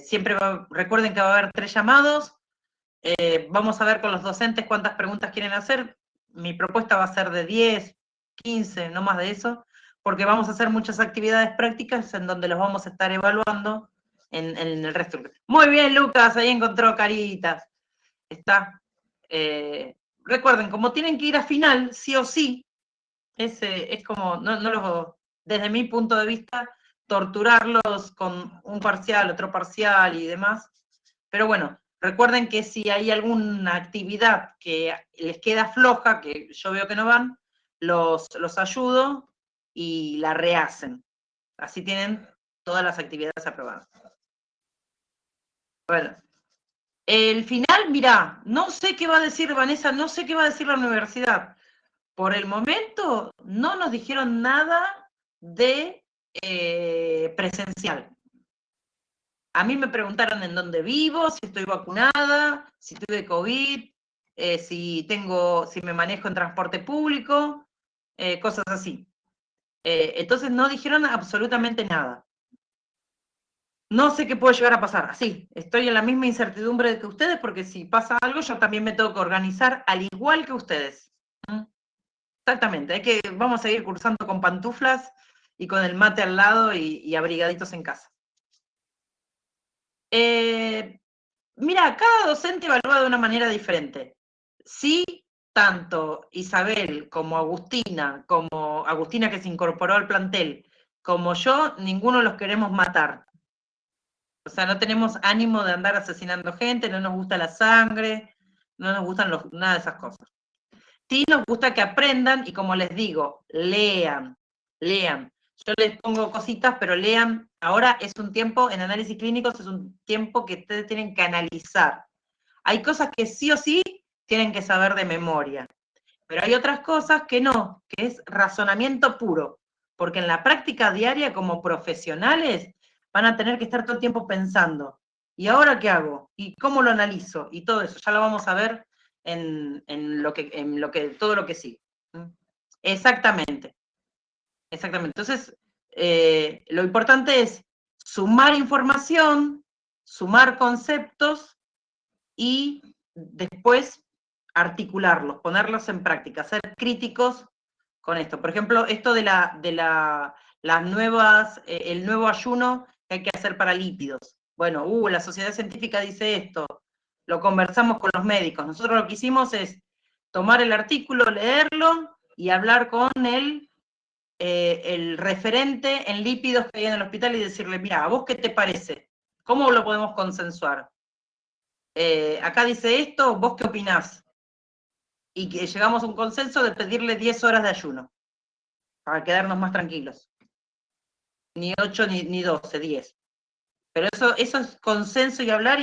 Siempre recuerden que va a haber 3 llamados. Vamos a ver con los docentes cuántas preguntas quieren hacer. Mi propuesta va a ser de 10, 15, no más de eso, porque vamos a hacer muchas actividades prácticas en donde los vamos a estar evaluando en el resto. Muy bien, Lucas, ahí encontró caritas. Está. Recuerden, como tienen que ir a final, sí o sí, es como, desde mi punto de vista, torturarlos con un parcial, otro parcial y demás. Pero bueno, recuerden que si hay alguna actividad que les queda floja, que yo veo que no van, los ayudo y la rehacen. Así tienen todas las actividades aprobadas. Bueno, el final, mirá, no sé qué va a decir Vanessa, no sé qué va a decir la universidad. Por el momento no nos dijeron nada de presencial. A mí me preguntaron en dónde vivo, si estoy vacunada, si tuve COVID, si me manejo en transporte público, cosas así. Entonces no dijeron absolutamente nada. No sé qué puede llegar a pasar. Así, estoy en la misma incertidumbre que ustedes, porque si pasa algo, yo también me tengo que organizar al igual que ustedes. Exactamente, vamos a seguir cursando con pantuflas y con el mate al lado y abrigaditos en casa. Mira, cada docente evalúa de una manera diferente. Sí, tanto Isabel como Agustina que se incorporó al plantel, como yo, ninguno los queremos matar. O sea, no tenemos ánimo de andar asesinando gente, no nos gusta la sangre, no nos gustan nada de esas cosas. Sí nos gusta que aprendan y, como les digo, lean. Yo les pongo cositas, pero lean. Ahora es un tiempo, en análisis clínicos, es un tiempo que ustedes tienen que analizar. Hay cosas que sí o sí tienen que saber de memoria, pero hay otras cosas que no, que es razonamiento puro, porque en la práctica diaria como profesionales van a tener que estar todo el tiempo pensando, ¿y ahora qué hago? ¿Y cómo lo analizo? Y todo eso, ya lo vamos a ver en todo lo que sigue. Exactamente. Entonces, lo importante es sumar información, sumar conceptos y después articularlos, ponerlos en práctica, ser críticos con esto. Por ejemplo, esto de las nuevas, el nuevo ayuno que hay que hacer para lípidos. Bueno, la sociedad científica dice esto, lo conversamos con los médicos. Nosotros lo que hicimos es tomar el artículo, leerlo y hablar con el referente en lípidos que hay en el hospital y decirle, mira, ¿a vos qué te parece? ¿Cómo lo podemos consensuar? Acá dice esto, ¿vos qué opinás? Y que llegamos a un consenso de pedirle 10 horas de ayuno, para quedarnos más tranquilos. Ni 8 ni 12, 10. Pero eso es consenso y hablar,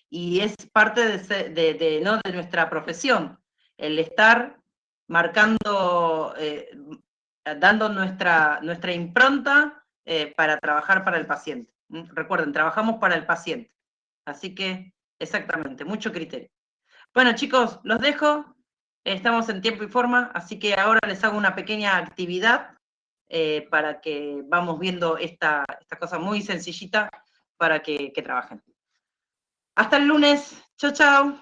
y es parte de nuestra profesión, el estar marcando, dando nuestra impronta para trabajar para el paciente. Recuerden, trabajamos para el paciente. Así que, exactamente, mucho criterio. Bueno, chicos, los dejo. Estamos en tiempo y forma, así que ahora les hago una pequeña actividad para que vamos viendo esta cosa muy sencillita para que trabajen. Hasta el lunes. Chau, chau.